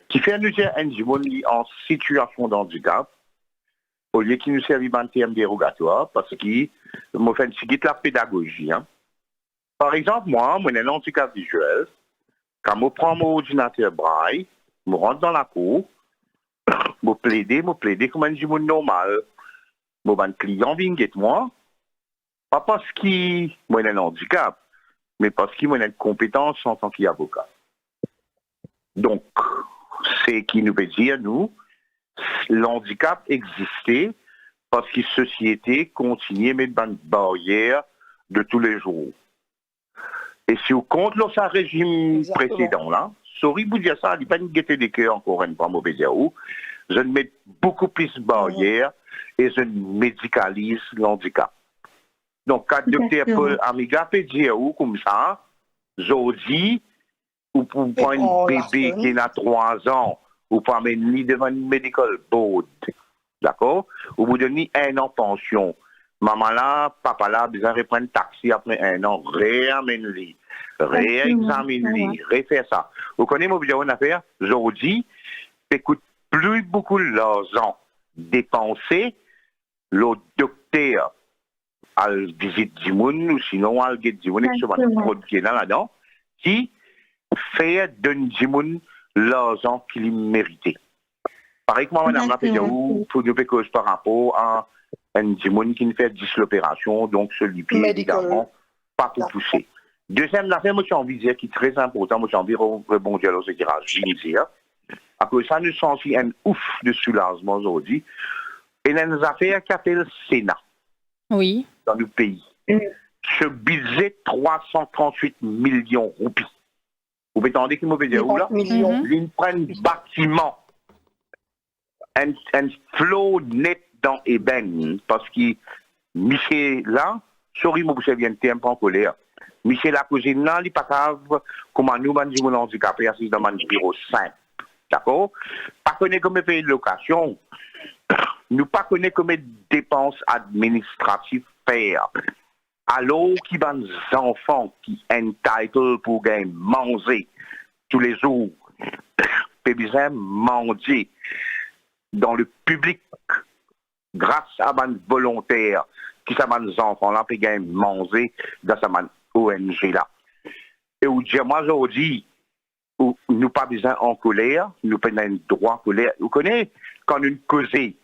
M: qui fait nous dire un jeune en situation de handicap, au lieu qu'il nous serve un terme dérogatoire, parce qu'il m'a fait la pédagogie. Hein. Par exemple, moi, j'ai un handicap visuel. Quand je prends mon ordinateur braille, je rentre dans la cour, je plaide comme un jeune normal. Un client vient avec moi, pas parce qu'il a un handicap, mais parce qu'il a une compétence en tant qu'avocat. Donc, c'est qui nous veut dire, nous, l'handicap existait parce que la société continue à mettre une barrière de tous les jours. Et si vous comptez le régime précédent, là, sorry vous dire ça, il n'y a pas une gaieté des cœurs encore une fois, mauvais dire où, je mets beaucoup plus de barrières et je médicalise l'handicap. Donc, quand le docteur Paul Amiga peut dire où, comme ça, je dis, ou pour prendre un bébé qui a 3 ans, ou pour amener devant une medical board, d'accord? Ou vous donnez 1 an de pension. Maman là, papa là, besoin de reprendre un taxi après 1 an, réamène-lui, réexamine-lui, refaire ça. Vous connaissez mon vidéo en affaire? Je dis, écoute plus beaucoup l'argent dépensé, le docteur à la visite du monde, ou sinon à la visite du monde, et souvent trop qui est là-dedans, qui fait donner du monde l'argent qu'il méritait. Pareil que moi, madame la PDO, pour nous cause par rapport à un monde qui ne fait 10 l'opération, donc celui-ci, évidemment, pas pour pousser. Deuxième affaire, moi, j'ai envie de dire, qui est très important, moi, j'ai envie de rebondir à ce qui est à cause ça, nous sommes aussi un ouf de soulagement aujourd'hui. Et il y a une affaire qui appelle Sénat.
A: Oui.
M: Dans le pays. Ce budget 338 millions de roupies. Vous m'entendez qui m'avait dit où là? Ils prennent bâtiment. Un flot net dans Eben. Parce que Michel là, sorry, moi, vous savez, un peu en colère. Michel la cousine là, il n'est pas grave comment nous, mon handicapé, assis dans mon bureau simple. D'accord? Pas connaître comme payer de location. Nous pas connaître comme dépenses administratives faire. Alors qu'il y a des enfants qui sont entitled pour gagner manger tous les jours, puis besoin manger dans le public grâce à des volontaires qui sont des enfants là, puis gagner manger dans cette ONG là. Et où dire moi aujourd'hui, nous pas besoin en colère, nous pas un droit en colère. Vous connaissez quand une causée,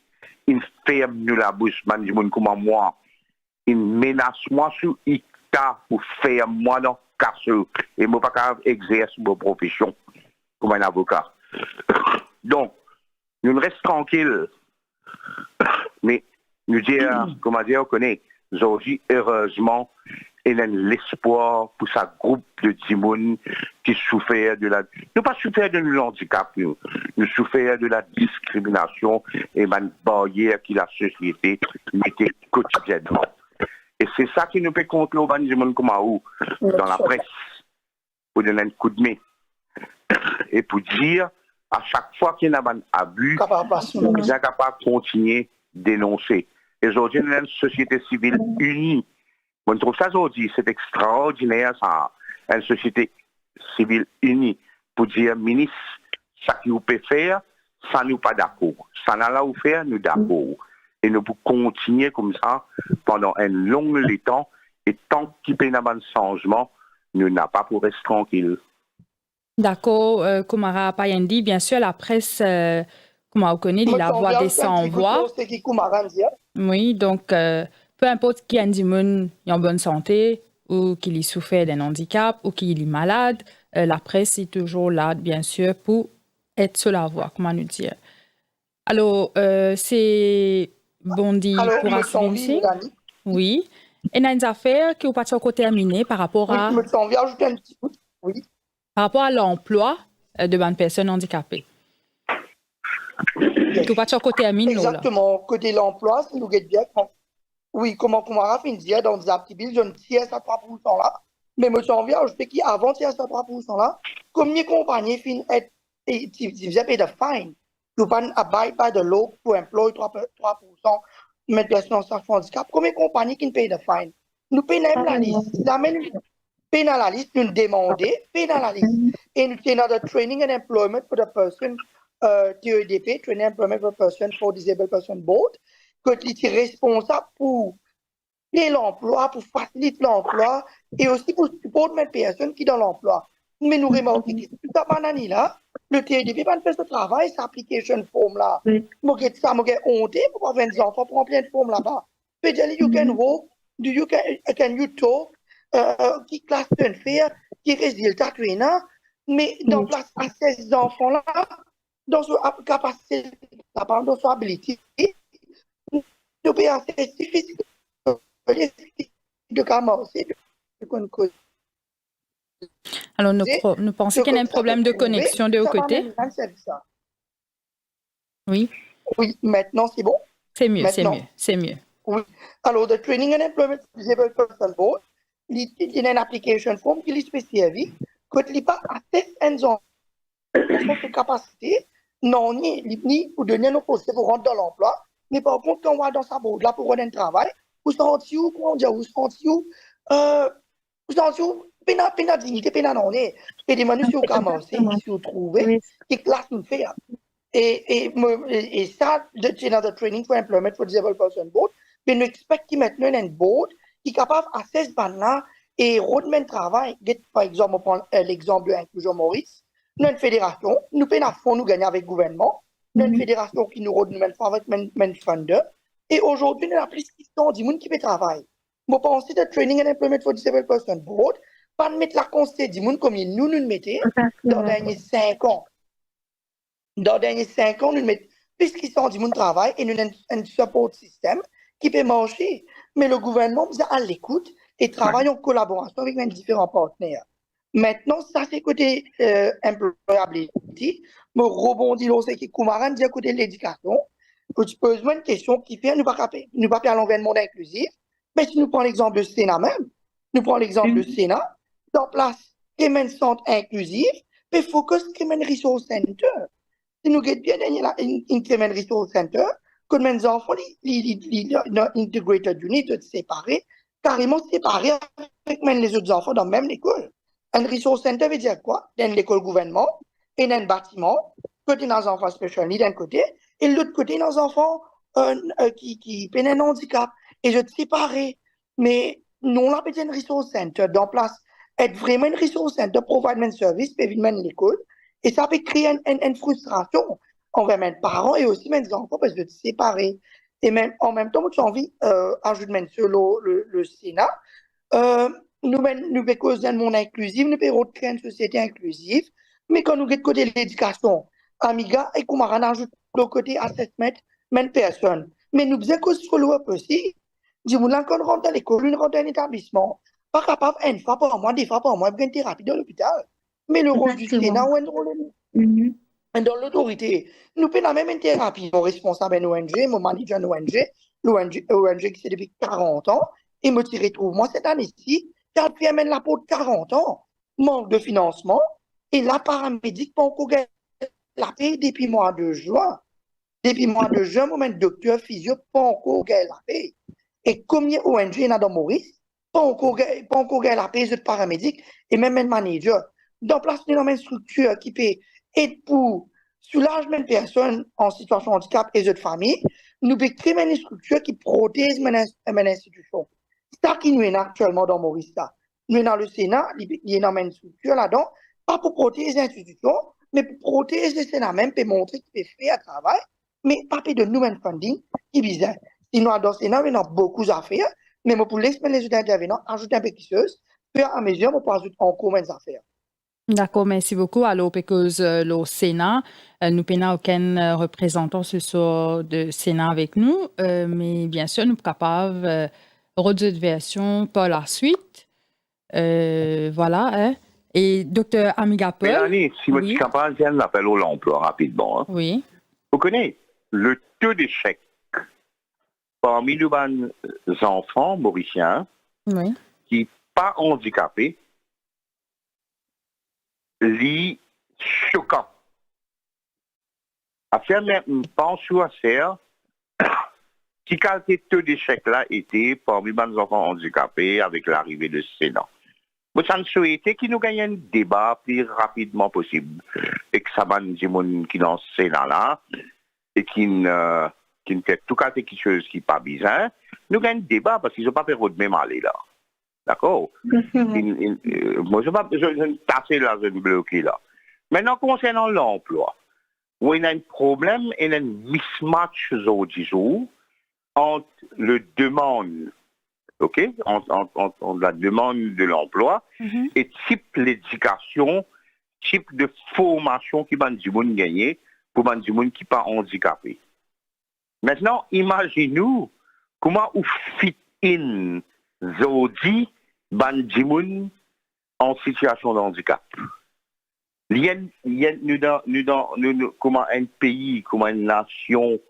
M: une ferme nous la bouche, man comme moi. Il menace moi sur ICTA pour faire moi dans le casse et moi pas capable exercer ma profession comme un avocat. Donc, nous restons tranquilles. Mais nous dire, comment dire, on connaît, aujourd'hui, heureusement, il y a l'espoir pour ce groupe de Dimoun qui souffert de la... Nous pas souffert de l'handicap, nous souffert de la discrimination et de la barrière que la société mettait quotidiennement. Et c'est ça qui nous fait contre le Dimoun comme dans la presse, pour donner un coup de main. Et pour dire, à chaque fois qu'il y a un abus, nous sommes capables de continuer à dénoncer. Et aujourd'hui, nous avons une société civile unie. Moi, je trouve ça aujourd'hui, c'est extraordinaire, ça. Une société civile unie pour dire, ministre, ça qui vous peut faire, ça nous pas d'accord. Ça n'a là où faire, nous d'accord. Et nous pouvons continuer comme ça pendant un long temps. Et tant qu'il y a un changement, nous n'avons pas pour rester tranquille.
A: D'accord, Koumara Payandi, bien sûr, la presse, comme on connaît, il la voix des sans-voix. Oui, donc, peu importe qui a en bonne santé, ou qu'il y souffre d'un handicap, ou qu'il est malade, la presse est toujours là, bien sûr, pour être sur la voie, comment nous dire. Alors, c'est Bondi pour assurer. Oui. Et il y a une affaire qui n'est pas encore terminée par rapport à.
N: Oui.
A: Par rapport à l'emploi de bonnes personnes handicapées. Qui n'est pas encore terminé.
N: Exactement. Côté l'emploi, si nous guettons bien. Oui, comment on a fait dire dans des activités, je ne tiens à 3% là. Mais me souviens, je sais qu'avant tiens à 3% là, comme mes compagnies finissent être, ils faisaient de fine. Ils ne pas abide by the law pour employer 3% de personnes en situation handicap. Comme les compagnies qui ne payent de fine. Nous payons la liste. Payons la liste, nous demandons, payons la liste. Et nous tenons the training and employment for the person, TEDP, Training and Employment for Person for Disabled Person Board, que tu es responsable pour l'emploi, pour faciliter l'emploi et aussi pour supporter les personnes qui sont dans l'emploi. Mais nous remarquons que toute la banane là, le TEDP va faire ce travail, cette application form là. Moi, ça m'a honte pour avoir des enfants pour remplir une forme là-bas. Peut-être you can work, can you talk, qui classe tu faire, qui résultat tu es là, mais dans place à ces enfants là, dans son capacité, dans son habilité, nous payons assez difficile de commencer.
A: Alors, nous pensons qu'il y a un problème de connexion de haut côté. Oui.
N: Oui, maintenant c'est bon.
A: C'est mieux, c'est mieux.
N: Oui. Alors, the Training and Employment Disabled Person Board, il y a une application form qui est spécifique, que tu n'as pas assez de capacité, non, ni pour donner nos possibilités pour rentrer dans l'emploi, mais par contre, quand on va dans sa board là pour rendre un travail, vous sentez où, comment dire, vous sentez où, pena dignité, pena non, et des menus sur commencer, sur trouver, qui classe nous fait. Et ça, c'est dans le Training for Employment for Disabled Person Board, mais nous expectons maintenant un board qui est capable à 16 bandes-là et redemain travail. Par exemple, on prend l'exemple de l'Inclusion Maurice. Nous avons une fédération, nous payons à fond, nous gagnons avec le gouvernement. Nous avons une fédération qui nous redemande avec un funder. Et aujourd'hui, nous avons plus de 110 personnes qui peuvent travailler. Je pense que le Training and Employment for Disabled Person Board, pas mettre la conseil de monde comme nous mettons dans les derniers 5 ans. Dans les derniers 5 ans, nous mettons plus de 110 personnes travail et nous avons un support système qui peut marcher. Mais le gouvernement vous à l'écoute et travaille en collaboration avec les différents partenaires. Maintenant, ça c'est côté employability. Me rebondis là, c'est que Koumaran dit côté l'éducation. Tu poses une question qui fait nous pas faire l'environnement inclusif. Mais si nous prenons l'exemple du Sénat même, nous prenons l'exemple du Sénat, dans place, qui est un centre inclusif, mais focus qui est un resource center. Si nous avons bien un resource center, que les enfants, integrated unit, séparés, carrément séparés avec les autres enfants dans la même école. Un resource center veut dire quoi? Dans l'école gouvernement, et dans un bâtiment, côté dans les enfants spécial d'un côté, et l'autre côté dans les enfants qui ont un handicap. Et je te séparer. Mais nous, on appelle un resource center dans place, être vraiment un resource center, provide un service, puis l'école. Et ça peut créer une frustration envers mes parents et aussi mes enfants parce que de séparer. Et même, en même temps, j'ai envie d'ajouter sur le Sénat. Nous pouvons causer un monde inclusif, nous pouvons créer une société inclusive, mais quand nous sommes côté de l'éducation, Amiga et Koumaran ajoute le côté assessment, même personne. Mais nous faisons cause sur le aussi. Dis-moi, quand on rentre dans l'école, on rentre dans un établissement, pas capable une fois par mois, 2 fois par mois, une thérapie dans l'hôpital. Mais le rôle du Sénat, ou un rôle dans l'autorité, nous payons même une thérapie. Mon responsable d'une ONG, mon manager d'une l'ONG qui c'est depuis 40 ans, et me retrouve, moi, cette année-ci, quand je amène la peau de 40 ans, manque de financement, et la paramédic, pour qu'on gagne la paix depuis le mois de juin. Depuis mois de juin, moi, docteur physio, pas encore gagné la paye. Et combien ONG il y a dans Maurice, pas encore gagné la paye, de paramédic et même un manager. Donc, place une structure qui peut aider pour soulagement de personnes en situation de handicap et de famille, nous pouvons créer une structure qui protège une institution. C'est ça qui nous est actuellement dans Maurice. Nous, dans le Sénat, il y a une structure là-dedans, pas pour protéger les institutions, mais pour protéger le Sénat même, pour montrer qu'il peut faire un travail, mais pas de nouvel funding qui vise. Sinon, dans le Sénat, il y a beaucoup d'affaires, mais pour laisser les autres intervenants ajouter un peu de choses, faire à mesure pour ajouter encore moins d'affaires.
A: D'accord, merci beaucoup. Alors, parce que le Sénat, nous n'avons aucun représentant sur le Sénat avec nous, mais bien sûr, nous sommes capables de redire version par la suite. Voilà. Hein. Et Dr. Amigapol.
M: Mélanie, si vous
A: oui.
M: êtes capable, j'ai un appel au l'emploi rapidement. Hein.
A: Oui.
M: Vous connaissez le taux d'échec parmi les enfants mauriciens
A: oui.
M: qui ne sont pas handicapés, li choquant. À faire même pension à faire, qui qualité taux d'échec là était parmi les enfants handicapés avec l'arrivée du Sénat. Moi, ça me souhaitait qu'il nous gagne un débat le plus rapidement possible. Et que ça va nous dire qui dans ce Sénat là, et qui ne fait tout cas quelque chose qui n'est pas bizarre, nous gagnons un débat parce qu'ils n'ont pas fait de même aller là. D'accord? Moi, je ne tasser là, je ne bloquer là. Maintenant, concernant l'emploi, il y a un problème et un mismatch aujourd'hui entre le demande, ok, entre la demande de l'emploi et type d'éducation, type de formation qui va du monde gagner pour du monde qui n'est pas handicapé. Maintenant, imaginez-nous comment vous fit in aujourd'hui bandimoun en situation de handicap. Nous, comment un pays, comment une nation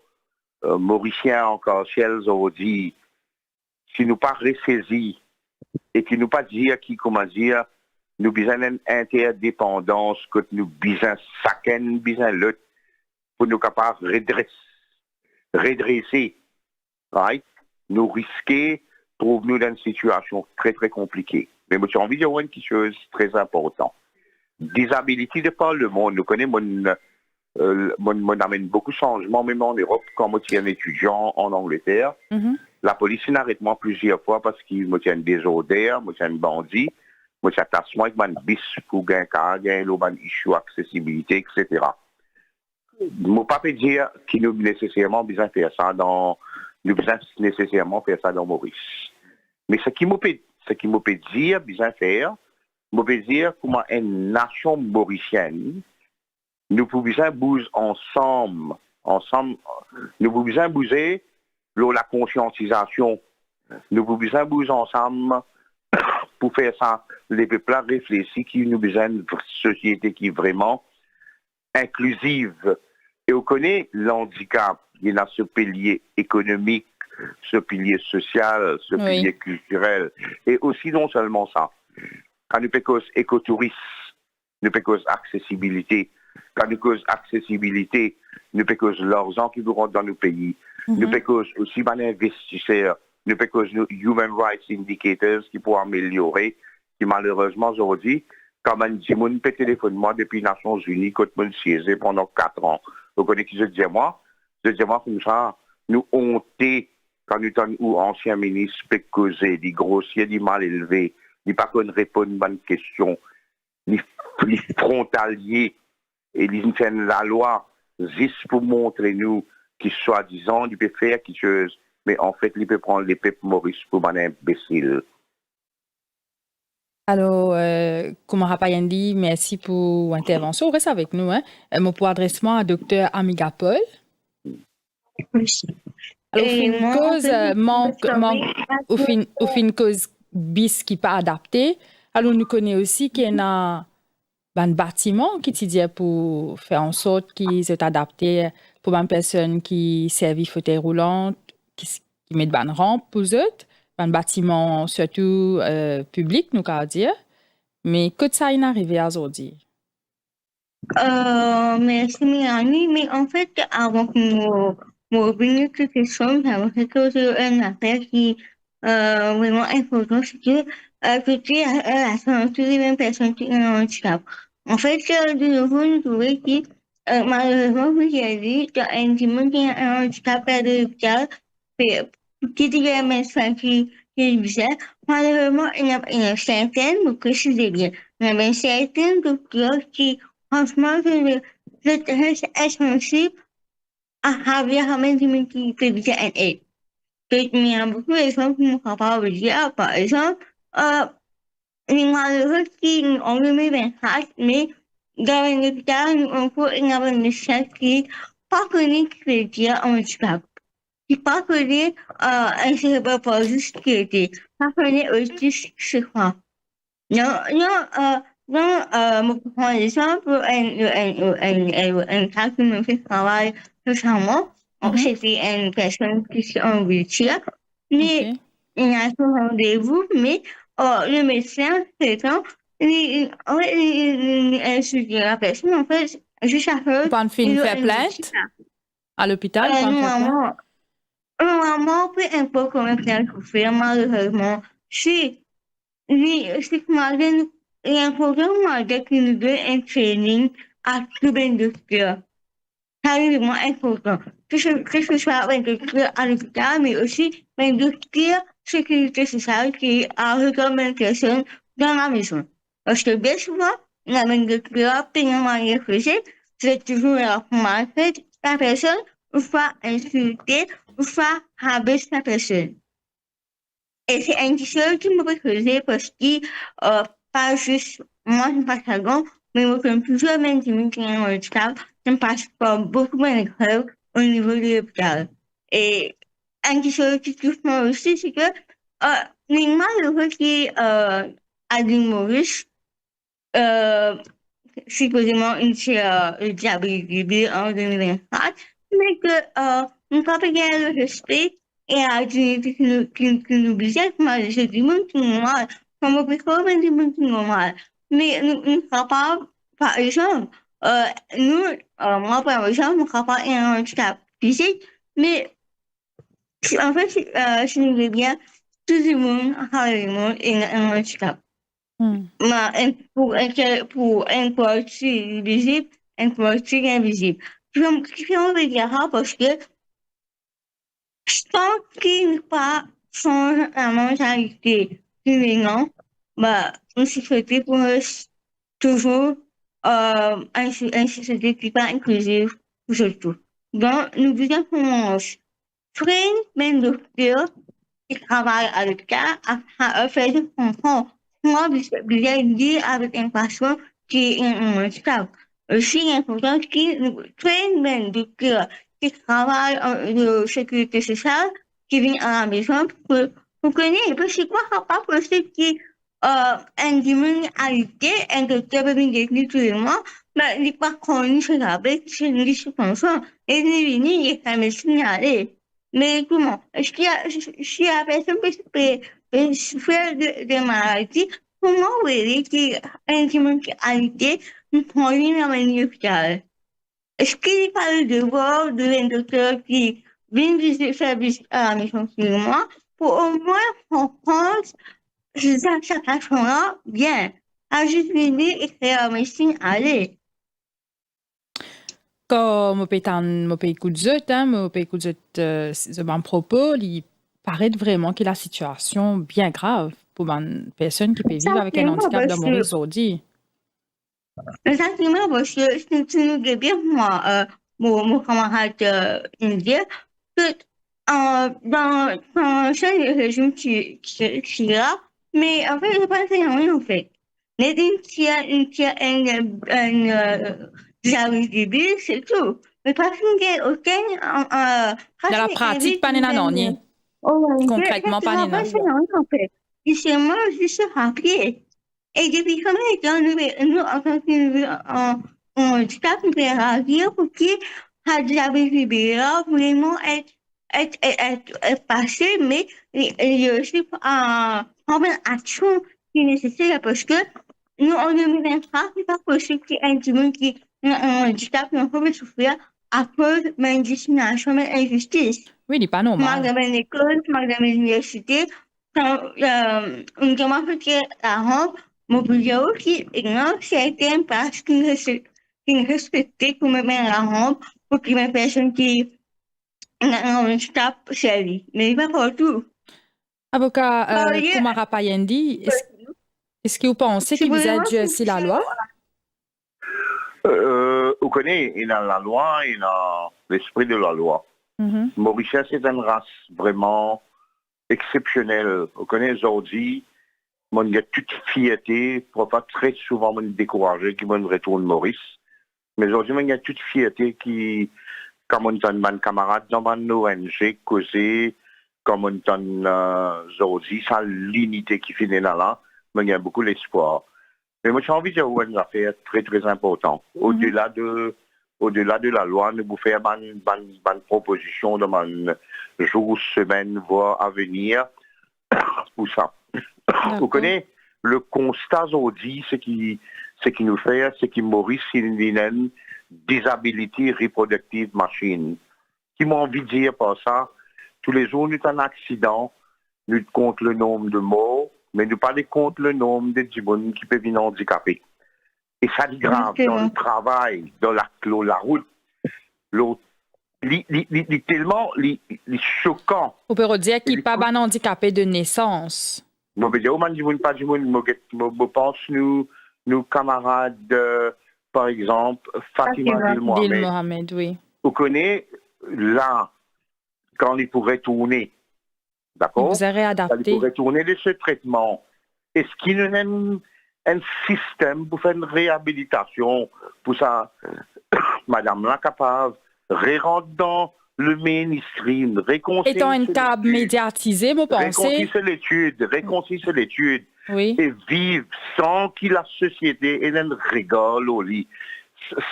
M: mauricienne encore, si elles aujourd'hui, si nous pas ressaisis et qui nous pas dire qui, comment dire, nous besoin d'une interdépendance, que nous besoin chacun, besoin l'autre, pour nous capables de redresser, right? Nous risquer trouve-nous dans une situation très, très compliquée. Mais moi, j'ai envie de dire quelque chose de très important. Disabilité de par le monde. Nous connaissons, mon amène beaucoup de changements, même en Europe, quand moi, je suis un étudiant en Angleterre. La police n'arrête moi plusieurs fois parce qu'il me tient des odeurs, me tient un bandit, me tient attachement avec un bis pour gagner car, gagner l'oban issue, accessibilité, etc. Je ne peux pas dire qu'il nous nécessairement besoin de faire ça dans Maurice. Mais ce qui me peut dire, besoin de faire, me peut dire comment une nation mauricienne, nous pouvons besoin bouger ensemble, nous pouvons besoin bouger la conscientisation, nous pouvons besoin bouger ensemble pour faire ça, les peuples réfléchis qui nous besoin d'une société qui est vraiment inclusive. Et on connaît l'handicap, il y a ce pilier économique, ce pilier social, ce pilier culturel. Et aussi non seulement ça. Quand nous parlons écotourisme, nous parlons accessibilité. Quand nous parlons accessibilité, nous parlons l'argent qui nous rentre dans nos pays. Nous parlons aussi d'investisseurs. Nous parlons de Human Rights Indicators qui pourraient améliorer, qui malheureusement aujourd'hui, quand on dit, mon téléphone moi depuis les Nations Unies, quand on siégé pendant 4 ans. Vous connaissez qui je dis moi comme ça, nous honter quand nous sommes anciens ministres peut causer, des grossiers, des mal élevés, des pas qu'on répond à une bonne question, des frontaliers, et ils font la loi juste pour montrer nous qu'ils soi-disant, ils peuvent faire quelque chose, mais en fait, ils peuvent prendre les peuples Maurice pour un imbécile.
A: Alors, comme Rapayandi, merci pour l'intervention. Reste avec nous. Hein. Mon point adressement à Dr. Amigapol. Alors, une cause une cause bis qui pas adaptée. Alors, nous connaissons aussi qu'il y a un bâtiment qui dit pour faire en sorte qu'ils soient adaptés pour une personne qui servent fauteuil roulant, qui met une rampe pour eux. Un bâtiment surtout public, nous allons dire. Mais que ça est arrivé aujourd'hui?
L: Merci Mélanie, mais en fait, avant que nous revenions sur cette question, j'aimerais poser une affaire qui vraiment importante, c'est que côté la santé des mêmes personnes qui ont un handicap. En fait, de nouveau, nous trouvons que malheureusement, vous avez dit, qu'il y a un monde qui a un handicap à l'hôpital, qui dit que médecin qui est bizarre, malheureusement, il y a certaines, vous précisez bien, il y a certaines docteurs qui franchement, je très sensible à avoir un qui peut dire un aide. Il y a beaucoup d'exemples qui ne sont pas dire, par exemple, les malheureux qui ont le 2024, mais dans un hôpital, on peut y avoir une médecin qui pas connu qui peut dire handicap. Qui pas connu un cérébral palsy qui était, pas connu autisme, je crois. Non, non, non, par exemple, un cas qui me fait travail récemment, c'était une personne qui est en wheelchair, mais il a son rendez-vous, mais le médecin, traitant, il insulte la personne, en fait, juste après.
A: Vous pensez qu'il fait plainte à l'hôpital?
L: Normalement, peu importe comment plainte vous fait, malheureusement, si c'est malgré l'important malgré qu'il nous donne un training à trouver un docteur. C'est vraiment important. Que ce soit un docteur à l'hôpital, mais aussi un docteur sécurité sociale qui a recommandé une personne dans la maison. Parce que bien souvent, la même docteur, payant manière faisait, c'est toujours la remarque la personne, ou soit insulter, ou soit rabaisser la personne. Et c'est une question qui me fait creuser parce que, pas juste moi, je passe à Gand, mais moi, comme plusieurs mêmes qui ont un handicap, je passe par beaucoup moins de grèves au niveau de l'hôpital. Et une question qui touche moi aussi, c'est que, les malheureux qui, à l'île Maurice, supposément, une diabète en 2024, mais que, on peut pas gagner le respect et a dignité que nous disait que moi, j'ai du monde qui est normal. Comme on peut trouver du monde qui est normal. Mais nous sommes capables, par exemple, moi, par exemple, nous sommes capables d'un handicap physique, mais en fait, si nous voulons bien, tout le monde, le monde, est un handicap. Pour un parti visible, un parti invisible. Puis on veut dire ça parce que tant qu'il n'est pas change la mentalité féminine, bah, une société pour toujours une société qui n'est pas inclusive pour tout. Donc, nous voulons commencer. Freine même docteur qui travaille à l'hôpital à faire du comprendre. Moi, je dire avec un patient qui est un handicap. Aussi important que freine même docteur qui travaille de sécurité sociale, qui vient à la maison pour connaître. Parce que quoi, pas possible qu'un criminalité, un docteur peut venir définitivement, mais il n'est pas connu sur la bête, c'est une discussion. Et il vient, il est me signaler. Mais comment? Est-ce qu'il y a, si la personne peut souffrir de maladies, comment voulez-vous qu'un criminalité nous conduise à un hôpital? Est-ce qu'il n'est pas le devoir d'un docteur qui vient du service à la maison sur moi pour au moins comprendre cette façon-là bien, à juste venir et faire la médecine aller?
A: Quand je peux écouter ce propos, il paraît vraiment que la situation est bien grave pour une personne qui peut vivre avec un handicap de Maurice aujourd'hui.
L: Exactement, parce que si nous bien moi, mon camarade indien, que dans ce régime qui est là, mais en fait, je pense qu'il n'y a rien en fait. Mais il y a une diabète, c'est tout. Mais parce qu'il n'y a aucun...
A: Dans la pratique, pas de concrètement, pas de
L: en fait. Et c'est moi, je suis rappelé. Et depuis combien de temps nous en tant que handicap, nous pouvons réagir pour que la diabète vraiment être passé, mais il y a aussi une action qui est nécessaire parce que nous, en 2023, c'est pas possible qu'il y ait un monde qui un handicap, nous pouvons souffrir à cause de la discrimination et l'injustice.
A: Oui, il n'est pas normal.
L: Malgré l'école, malgré l'université, quand on commence à rendre, mon bureau qui ignore certaines places qui ne respectent comme la rampe pour que les personnes qui ont un handicap servi. Mais pas partout.
A: Avocat Kumara Payendi, est-ce que vous pensez qu'il vous a durci la loi?
M: Vous connaissez, il a la loi, il a l'esprit de la loi. Mauricien, c'est une race vraiment exceptionnelle. Vous connaissez, aujourd'hui, il y a toute fierté, pour pas très souvent me décourager, qui me retourne Maurice. Mais aujourd'hui, il y a toute fierté qui, comme on a un camarade dans mon ONG, causé, comme on a aujourd'hui, sans l'unité qui finit là, mais il y a beaucoup d'espoir. Mais moi, j'ai envie de dire une affaire très, très importante. Au-delà de la loi, nous vous faire une proposition de mon jour, semaine, voire à venir pour ça. Vous connaissez le constat aujourd'hui, ce qui nous fait, c'est que Maurice, il a une disabilité reproductive machine. Qui m'a envie de dire par ça, tous les jours, nous avons un accident, nous comptons le nombre de morts, mais nous parlons contre le nombre de gens qui peuvent venir handicapés. Et ça dit grave, dans le travail, dans la route, tellement choquant.
A: On peut redire qu'il n'y a pas de handicapé de naissance.
M: Je peux dire, je pense nos camarades, par exemple, Fatima Dil
A: Mohamed, oui.
M: Vous connaissez, là, quand il pourrait tourner, d'accord?
A: Vous avez adapté.
M: Il pourrait tourner de ce traitement. Est-ce qu'il y a un système pour faire une réhabilitation pour ça, madame la capable, rentrer dans le mainstream, réconcilier.
A: Étant un cas médiatisé, vous pensez?
M: Réconcilier l'étude.
A: Oui.
M: Et vivre sans que la société ait un rigole au lit.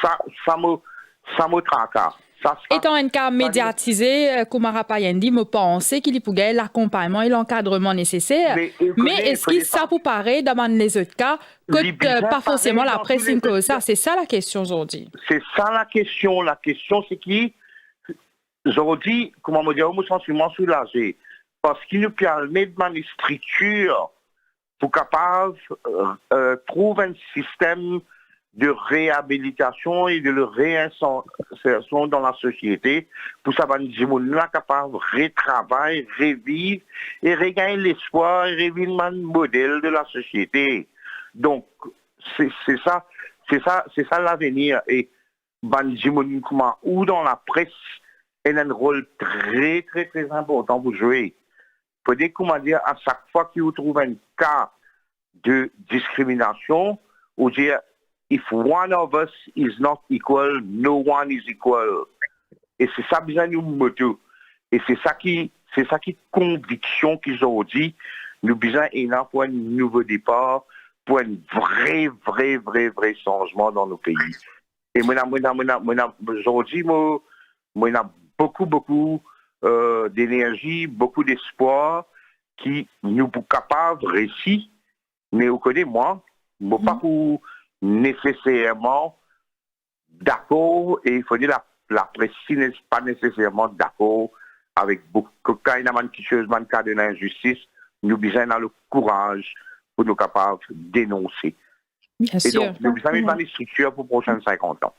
M: Ça me tracasse.
A: Étant un cas médiatisé, Kumara Payendi, me pensez qu'il y pourrait l'accompagnement et l'encadrement nécessaire. Mais est-ce que ça vous paraît, dans les autres cas, que pas forcément la presse que ça? C'est ça la question aujourd'hui.
M: C'est ça la question. La question, c'est qui, aujourd'hui, comment me dire, je me sens soulagé. Parce qu'il nous permet de une structure pour capable trouver un système de réhabilitation et de réinsertion dans la société pour ça va nous capable de retravailler, revivre et regagner l'espoir et revivre un modèle de la société. Donc c'est ça l'avenir et ou dans la presse elle a un rôle très très très important pour jouer. Faut dire comment dire à chaque fois qu'il trouve un cas de discrimination ou dire if one of us is not equal, no one is equal. Et c'est ça besoin de moto. Et c'est ça qui conviction qu'ils ont dit. Nous besoin pour un nouveau départ, pour un vrai changement dans nos pays. Et aujourd'hui, moi, beaucoup d'énergie, beaucoup d'espoir qui nous sont capables de réussir. Mais vous connaissez, moi, pas pour nécessairement d'accord, et il faut dire la presse n'est pas nécessairement d'accord avec beaucoup de cas de l'injustice, nous avons besoin le courage pour nous capables de dénoncer.
A: Bien
M: et
A: sûr.
M: Donc, nous avons besoin de structures pour les prochains 50 ans.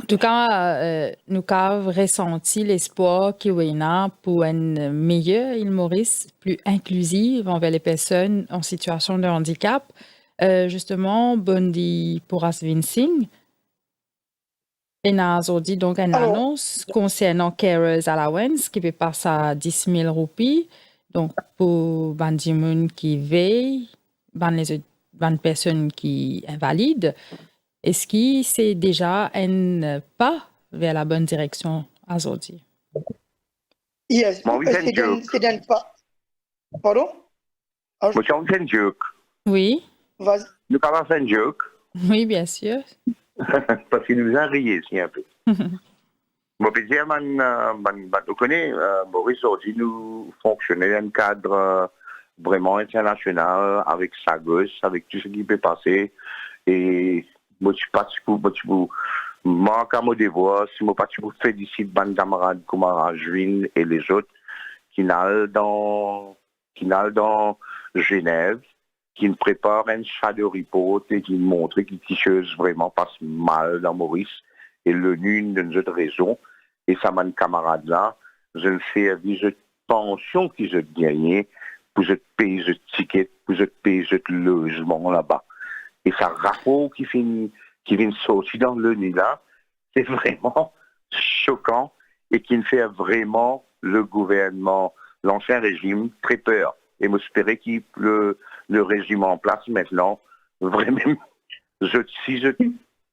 A: En tout cas, nous avons ressenti l'espoir qu'il y a pour une meilleure île Maurice, plus inclusive envers les personnes en situation de handicap. Justement, Bondi pour Asvin Singh, et a aujourd'hui donc une annonce concernant Carers Allowance qui peut passer à 10 000 roupies. Donc, pour les qui veillent, les personnes qui invalides. Est-ce que c'est déjà un pas vers la bonne direction aujourd'hui?
N: Yes, c'est un pas. Pardon?
M: Moi, c'est un joke.
A: Oui.
N: Vas-y.
M: Nous avons fait un joke.
A: Oui, bien sûr.
M: Parce qu'il nous a rié ici un peu. Moi, je peux dire, vous connaissez, Maurice, aujourd'hui, nous fonctionnons dans un cadre vraiment international, avec SAGOS, avec tout ce qui peut passer. Et moi, je suis pas pour manque à mon devoir, si moi, pas pour féliciter mes camarades comme Juin et les autres qui n'allent dans Genève, qui nous préparent un shadow report et qui nous montrent que les choses vraiment passent mal dans Maurice. Et l'une de nos autres raisons, et ça m'a camarade là, je ne fais des pensions qu'ils ont gagné pour payer ce ticket, pour payer ce logement là-bas. Et ça rapport qui vient sortir dans le nid là, c'est vraiment choquant et qui me fait vraiment le gouvernement, l'ancien régime, très peur. Et m'espérer que le régime en place maintenant, vraiment, si je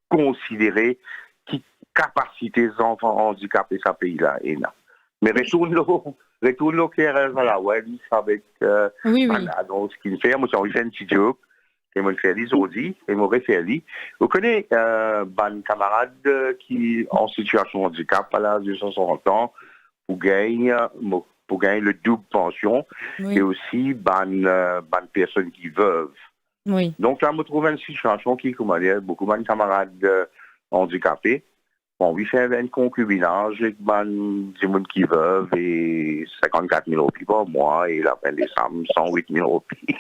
M: considérais qui capacité des enfants handicapés dans ce pays-là est là. Mais retourne-le KRS à la Wells avec l'annonce qu'il fait. Moi, j'ai envie de faire un petit joke. Et moi, je fais les audits, et moi, je fais les. Vous connaissez un camarade qui en situation de handicap à l'âge de 60 ans pour gagner le double pension et aussi une personne qui veuve.
A: Oui.
M: Donc là, je me trouve une situation qui, comment dire, beaucoup de camarades handicapés. Bon, oui, fait un concubinage avec des gens qui veulent et 54 000 roupies par mois et la fin décembre, 108 000 roupies.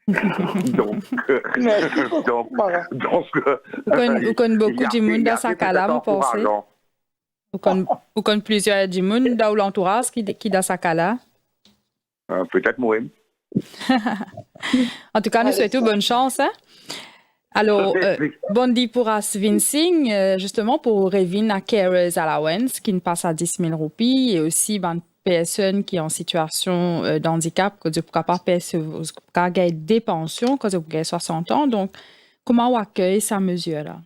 M: Donc,
A: vous connaissez beaucoup de monde dans sa cas-là, vous pensez? Vous connaissez plusieurs de monde dans l'entourage qui dans sa cas-là?
M: Peut-être moi.
A: En tout cas, nous souhaitons bonne chance. Hein? Alors, Bondi pour Asvinsing, justement pour revenir à Carers Allowance, qui ne passe à 10 000 roupies, et aussi personnes qui sont en situation de handicap, que vous ne pouvez pas payer des pensions quand vous avez 60 ans. Donc, comment on accueille cette mesure-là?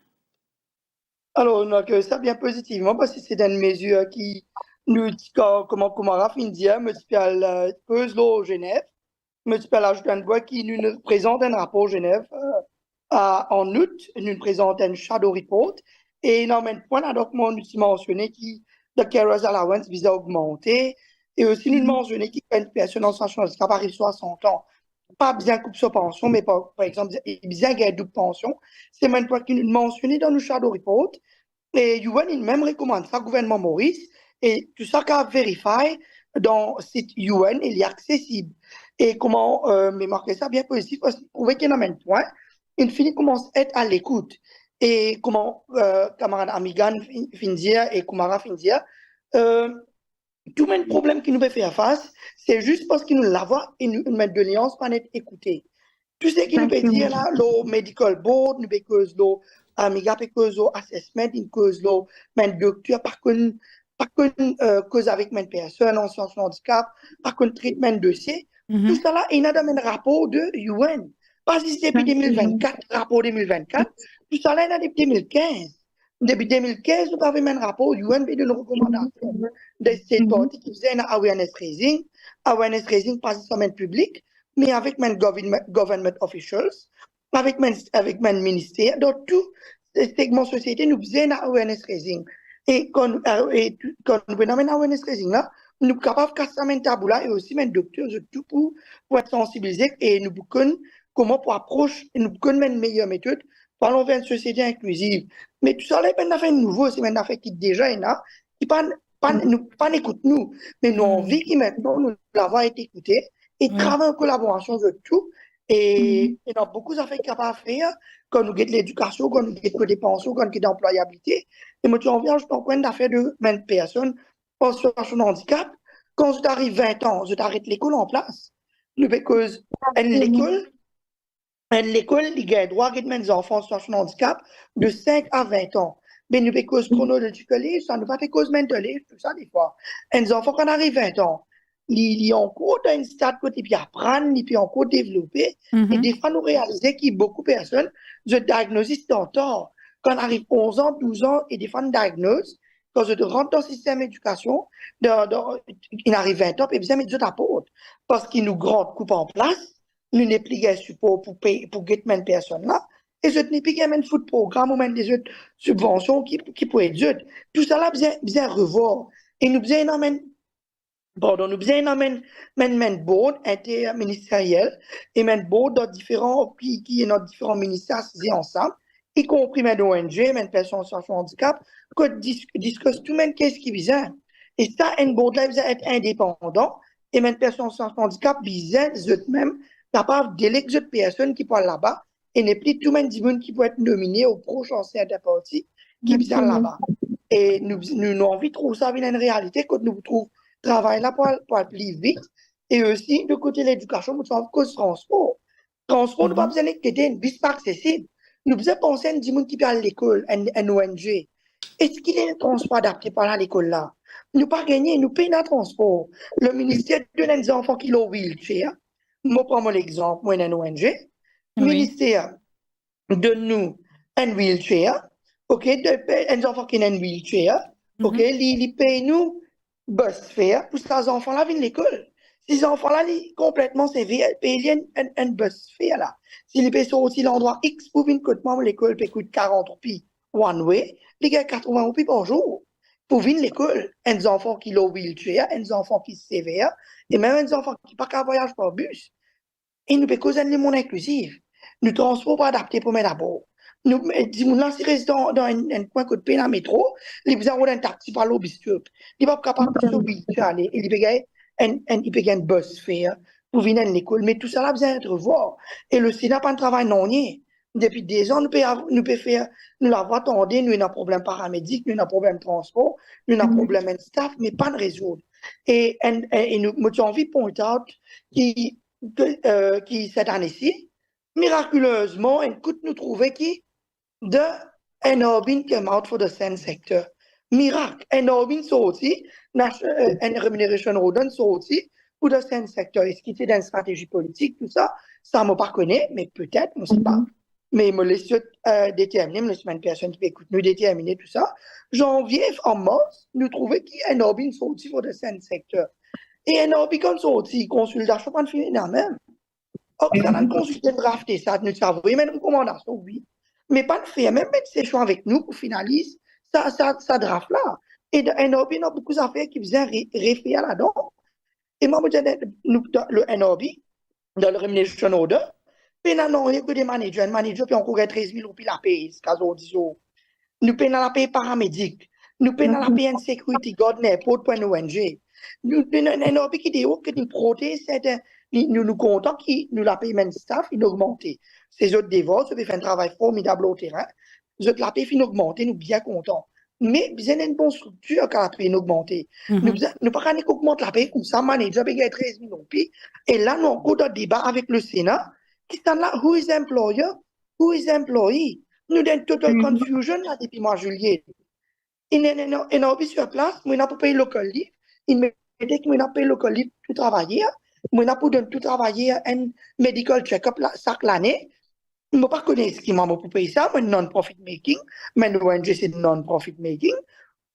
N: Alors, on accueille ça bien positivement parce que c'est une mesure qui nous, comme Rafin dit, multiple Peuslo Genève, multiple ajoutant de bois qui nous présente un rapport Genève en août, nous présente un shadow report et normalement, point à document nous mentionné qui le carers allowance vise à augmenter et aussi nous mentionné qui une personne en situation de handicap arrive 60 ans. Pas bien coupe sa pension, mais par exemple, bien gagner double pension. C'est même point qui nous mentionné dans nos shadow report. Et UN, il même recommande ça, gouvernement Maurice, et tout ça qu'a vérifié dans le site UN, il est accessible. Et comment, mais marquer ça bien positif, parce qu'il trouvait qu'il y a un point, il finit commence à être à l'écoute. Et comment, camarade Amigan Findia et Kumara Findia, tout le problème qui nous fait faire face, c'est juste parce qu'il nous l'avons et nous mettre de l'alliance pour être écouté. Tout ce qui nous peut dire là, le medical board, nous peut cause le amiga peut cause assessment, nous cause le docteur, par contre, cause avec une personne en situation de handicap, par contre, traitement dossier. Tout ça là, il y a un rapport de UN. Parce que c'est depuis 2024, rapport 2024, tout ça là, il y a depuis 2015. Depuis 2015, nous avons un rapport UN de nos recommandations de cette partie qui faisait un awareness raising pas seulement public, mais avec mes government officials, avec mes ministères, dans tout segment de société, nous faisons un awareness raising. Et quand nous avons un awareness raising là, nous sommes capables de casser un tabou là et aussi mes docteurs tout pour être sensibilisés et nous pouvons comment pour approcher, nous pouvons une meilleure méthode pour aller vers une société inclusive. Mais tout ça, là, c'est un fait nouveau, c'est un fait qui déjà est là, qui pas écoute nous, mais nous envie qui maintenant nous l'avons été écouté et travailler en collaboration de tout. Et il y a beaucoup d'affaires capables de faire quand nous avons l'éducation, quand nous avons des pensions, quand nous avons l'employabilité. Et moi, tu en viens, je t'en prends d'affaires de 20 personnes en situation de handicap. Quand tu arrives 20 ans, tu arrêtes l'école en place. Parce que l'école, il a le droit de mettre des enfants en situation de handicap de 5 à 20 ans. Mais nous, cause chronologiquement, ça nous fait cause mentale, tout ça, des fois. Les enfants, quand on arrive 20 ans, ils ont encore dans une stade côté, puis apprendre, puis encore développer. Et des fois, nous réalisons qu'il y a beaucoup de personnes, je diagnose dans tort. Quand on arrive 11 ans, 12 ans, et des fois, on diagnose, quand je rentre dans le système d'éducation, il arrive 20 ans, puis bien, mais Dieu t'apporte. Parce qu'il nous grande coupe en place, nous n'avons plus de support pour payer, pour get une personne là, et je n'ai plus de foot programme ou même des autres subventions qui pourraient être. Tout ça là, bien revoir. Et nous bien emmène, nous bien emmène, board interministériel, et board dans différents, qui est dans différents ministères assisés ensemble, y compris mes ONG, mes personnes en situation de handicap, que discutent tout même qu'est-ce qui vient. Et ça, un board là, être indépendant, et mes personnes en situation de handicap, besoin eux-mêmes, capable d'électer d'autres personnes qui parlent là-bas, et n'est plus tout même monde qui peut être nominé au prochain conseil de parti qui vient là-bas. Et nous avons envie de trouver ça une réalité, quand nous trouvons travail là pour aller plus vite, et aussi, de côté de l'éducation, nous avons cause transport. Transport, nous n'avons pas besoin de une bus pas accessible. Nous devons penser à des gens qui parlent à l'école, un ONG. Est-ce qu'il y a un transport adapté par l'école là? Nous pas gagner, nous payons un transport. Le ministère donne des enfants qui ont wheelchair. Moi, prends mon exemple, moi, un ONG. Le ministère donne-nous un wheelchair. OK, un enfant qui a un wheelchair. OK, il paye nous bus fare pour ces enfants-là viennent à l'école. Ces enfants-là, complètement, c'est payer un bus fare là. S'ils payent sur aussi l'endroit X pour venir côté moi, l'école paye coûte 40 roupies one way, les gars 80 roupies par jour. Pour venir à l'école, un enfant qui ont wheelchair, un enfant qui est sévère, et même un enfant qui n'a pas voyage par bus. Et nous payons un monde inclusif. Nous transport pas adapté pour mettre d'abord. Nous disons là, si résident dans un coin de pays dans le métro, ils vous ont un taxi par l'obispo. Ils ne sont pas capables de se aller. Ils payent un bus fare pour venir à l'école. Mais tout ça là, besoin d'être revoir. Et le Sénat n'a pas de travail non nier. Depuis des ans, nous pouvons faire, nous l'avons attendu, nous avons un problème paramédic, nous avons un problème de transport, nous avons un problème de staff, mais pas de résoudre. Et nous avons envie de pointer out qui cette année-ci, miraculeusement, écoute, nous trouvons qui de un Orbin came out for the same sector. Miracle. Un Orbin sorti, une rémunération rodon sorti pour le same sector. Est-ce qu'il était dans une stratégie politique, tout ça? Ça ne m'a pas connu, mais peut-être, on ne sait pas. Mais je me laisse déterminer, je me laisse une personne qui peut écouter, nous déterminer tout ça. Janvier, en mars, nous trouvons qu'il y a un Orbin sorti pour le same sector. Et un Orbin comme sorti, consultation, pas de finir dans même. Ok, ça a consulté, drafté ça, nous savons, même une recommandation, oui. Mais pas de faire, même mettre ces choix avec nous pour finaliser ça draft là. Et un Orbin a beaucoup d'affaires qui faisaient réfléchir là-dedans. Et moi, je dis, le NOB, dans le rémunération order, puis non, il y a que des managers. Un manager, puis on court 13 000 roupies la paye, ce cas où nous payons la paye paramédic. Nous payons la paye en security guard n'importe point ONG. Nous payons un NOB qui dit que nous protège, nous comptons qui nous la paye même staff, il augmente. Ces autres dévots, ils font un travail formidable au terrain. Les autres la paye, ils augmente, nous bien contents. Mais besoin d'une bonne structure quand la paye augmente. Nous ne pas augmenter la paye comme ça, manager paye 13 000 roupies. Et là, nous avons encore un débat avec le Sénat qui est là, who is employer, who is employee. Nous avons total confusion là depuis mois juillet. Il y a un sur place, nous n'avons pas payé local leave. Il me dit que nous n'avons pas payé local leave pour travailler. Nous n'avons pas tout travailler un medical check-up chaque année. Je ne pas connaître ce qui m'a pour payer ça, mais non-profit making, mais l'ONG c'est non-profit making.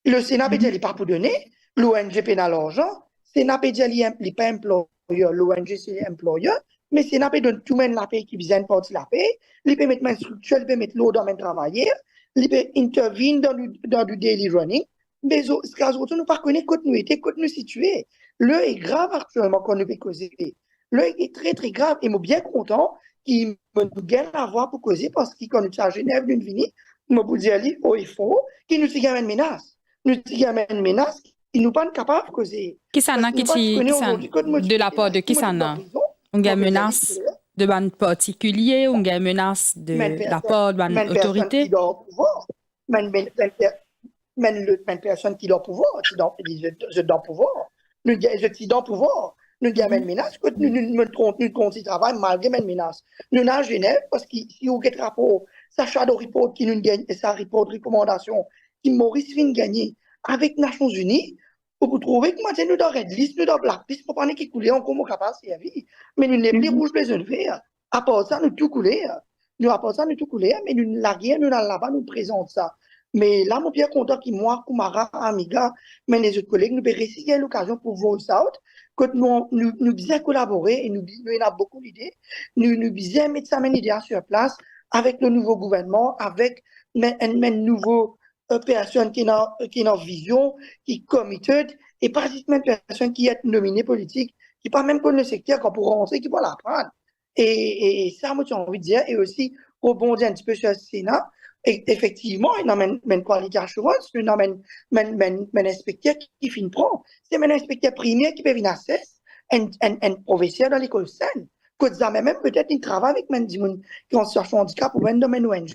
N: Le Sénat peut dire pas pour donner, l'ONG paie l'argent, le Sénat peut dire qu'il n'est pas employeur, l'ONG c'est employeur, mais le Sénat peut donner tout le monde la paie qui vient de partir la paie, il peut mettre une structure, il peut mettre l'eau dans le travail, il peut intervenir dans du daily running, mais ce cas où nous ne connaissons pas nous était, nous situés. Le est grave actuellement qu'on ne peut causer. Le est très très grave et je suis bien content qui me gagne à voir pour causer parce qu'il quand nous à Genève d'une vini, me vous dire il faut qui nous y une menace. Nous y une menace qui nous pas capable de causer.
A: Qui ça n'a qui de la part de qui ça n'a? On a une menace de ban particulier, on a une menace de la part de ban autorité.
N: Même une personne qui doit pouvoir, qui doit pouvoir. Nous avons pouvoir. Nous avons une menace, nous continuons travail malgré une menace. Nous sommes à Genève parce que si vous avez un rapport, ça shadow report qui nous gagne, et ça report de recommandation qui Maurice vient gagner avec les Nations Unies, vous trouvez que maintenant nous dans red list, nous dans blacklist, pour pas qui couler en comment capable de servir. Mais nous n'avons plus rouge besoin de faire. À part ça, nous tout couler. Nous à part ça, nous tout couler, mais nous la guerre, nous là-bas, nous présente ça. Mais là, je suis bien content que moi, Koumara, Amiga, mais les autres collègues, nous avons l'occasion pour voice out, que nous bien collaborer et nous avons beaucoup d'idées. Nous bien mettre ça idée sur place avec le nouveau gouvernement, avec une nouvelle personne qui a une vision, qui est committed, et pas juste une personne qui est nominée politique, qui pas même connaît le secteur, qu'on pourra rentrer, qui va l'apprendre. Et ça, moi, j'ai envie de dire, et aussi rebondir un petit peu sur le Sénat, effectivement, il y a une quality assurance, il y a un inspecteur qui finit prend. C'est un inspecteur primaire qui peut venir assesser un professeur dans l'école saine. Que ça même peut-être il travaille avec des gens qui ont cherché un handicap ou même dans une ONG.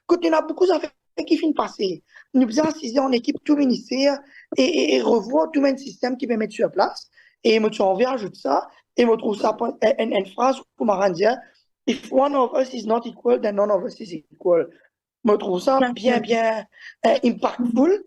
N: Quand il y a beaucoup d'affaires qui finissent passer, nous devons assister en équipe tout ministère et revoir tout le système qui peut mettre sur place. Et je suis envie d'ajouter ça, et je trouve ça une phrase comme on dit, if one of us is not equal, then none of us is equal. Je trouve ça bien impactful,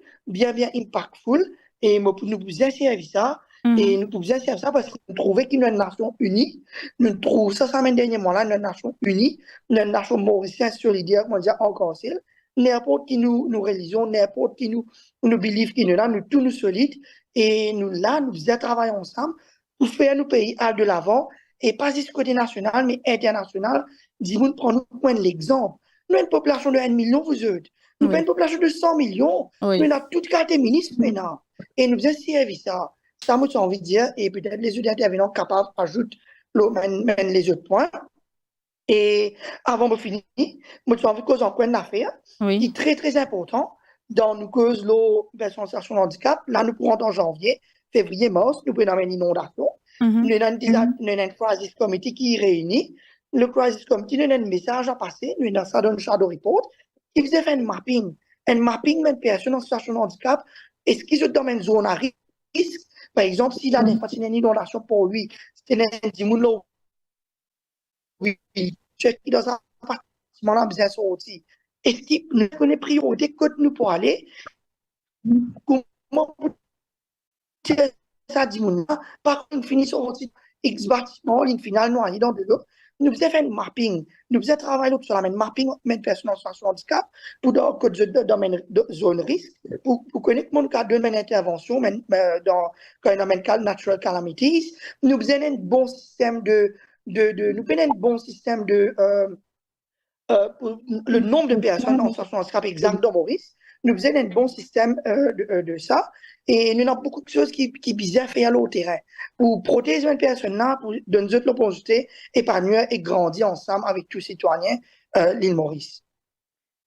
N: et nous pouvons essayer ça. Et nous pouvons essayer ça parce que nous trouvons qu'il y a une nation unie. Nous trouvons ça même dernièrement là, une nation unie, une nation mauricienne solidaire, mondiale encore celle. N'importe qui nous religions, n'importe qui nous believe qui nous là, nous tous nous solides. Et nous là, nous faisons travailler ensemble pour faire nos pays aller de l'avant. Et pas juste côté national, mais international. Dis-nous, prenons l'exemple. Nous avons une population de 1 million, vous autres. Nous avons une population de 100 millions.
A: Oui.
N: Nous avons toutes cartes ministres maintenant. Et nous faisons servir ça. Ça, moi, j'ai envie de dire, et peut-être les autres intervenants capables d'ajouter les autres points. Et avant de finir, moi, j'ai envie de causer un point d'affaire qui est très, très important dans nos causes de sensation de handicap. Là, nous pourrons en janvier, février, mars, nous pouvons avoir une inondation. Nous avons un crisis committee qui est réuni. Le crisis committee, nous avons un message à passer, nous avons ça dans le shadow report, qui faisait faire un mapping de personnes en situation de handicap. Est-ce qu'ils sont dans une zone à risque? Par exemple, s'il a une inondation pour lui, c'est un dimoun oui, c'est qui dans un appartement là, besoin de sortir. Est-ce qu'il nous connaît priorité que nous pour aller? Comment ça dimoun là? Par contre, finit sortir X bâtiment, une finale noyée dans de l'eau. Nous faisons faire un mapping. Nous faisons travailler sur la mapping de personnes en situation de handicap pour dans une zone risque, pour connaître mon cas de intervention dans un cas de natural calamities. Nous faisons un bon système pour le nombre de personnes en situation de handicap exact dans Maurice. Nous faisons un bon système de ça. Et nous avons beaucoup de choses qui bizarres faire au terrain pour protéger une personne là, pour donner l'opportunité d'épanouir et grandir ensemble avec tous les citoyens l'île Maurice.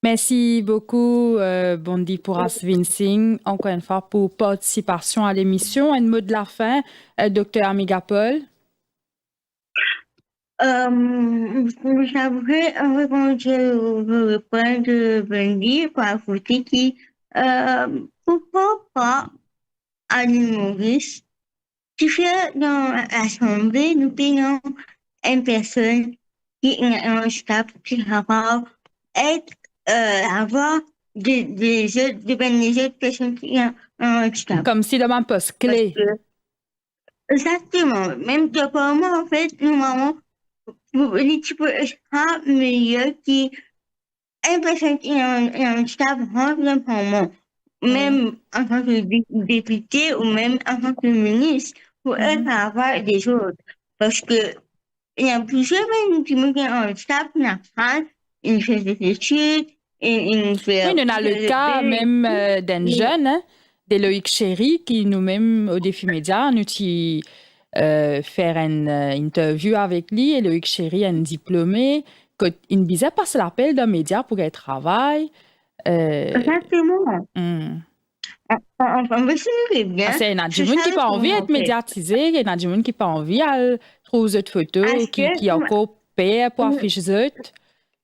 A: Merci beaucoup, Bondi Pourasvin Singh, encore une fois pour participation à l'émission. Un mot de la fin, Dr. Amigapol.
L: J'aimerais répondre au point de Bondi pour ajouter qui pourquoi pas à l'île Maurice, tu fais dans l'Assemblée, nous payons une personne qui est un handicap, qui va avoir des autres personnes qui ont un handicap.
A: Comme si dans un poste clé.
L: Exactement. Même pour moi, en fait, normalement, tu peux être meilleur qui une personne qui a un handicap rentre dans le Parlement. Même en tant que député ou même en tant que ministre, pour avoir des autres. Parce que il y a plusieurs personnes qui ont un handicap, ils font des études, ils font...
A: Oui, on a le cas même d'un jeune, de Loïc Chéry, qui nous-mêmes au Défi Média, nous faire une interview avec lui, et Loïc Chéry, un diplômé, il ne visait pas l'appel d'un média pour qu'il travaille.
L: Exactement.
A: C'est un qui n'a pas envie d'être médiatisé, il y a des gens qui n'ont pas envie de trouver cette photo, qui ont encore payé pour afficher ça.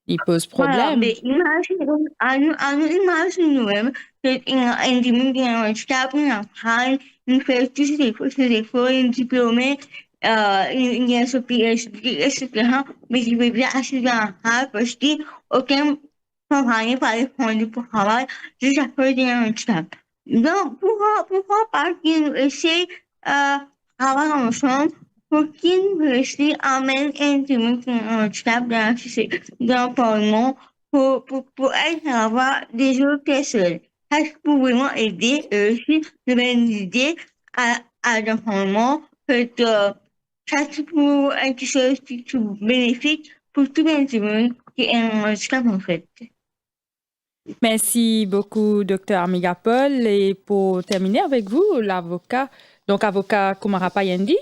A: Il pose problème.
L: Mais imaginez-nous même qu'il y a un dimanche qui a un handicap, il fait tous ces efforts, il est diplômé, il y a ce PhD, etc. Mais il veut bien acheter un rare parce qu'aucun compagnie par les fonds du travail, juste à cause d'un handicap. Donc, pourquoi pas qu'ils essaient de travailler ensemble pour qu'ils amènent un dimanche qui a un handicap dans le Parlement pour avoir des autres personnes. Est-ce que pour vraiment aider aussi de donner des idées à le Parlement que ça c'est pour quelque chose qui est bénéfique pour tout le monde qui a un handicap en fait.
A: Merci beaucoup, Dr. Amigapol. Et pour terminer avec vous, l'avocat, donc avocat Kumara Payendi.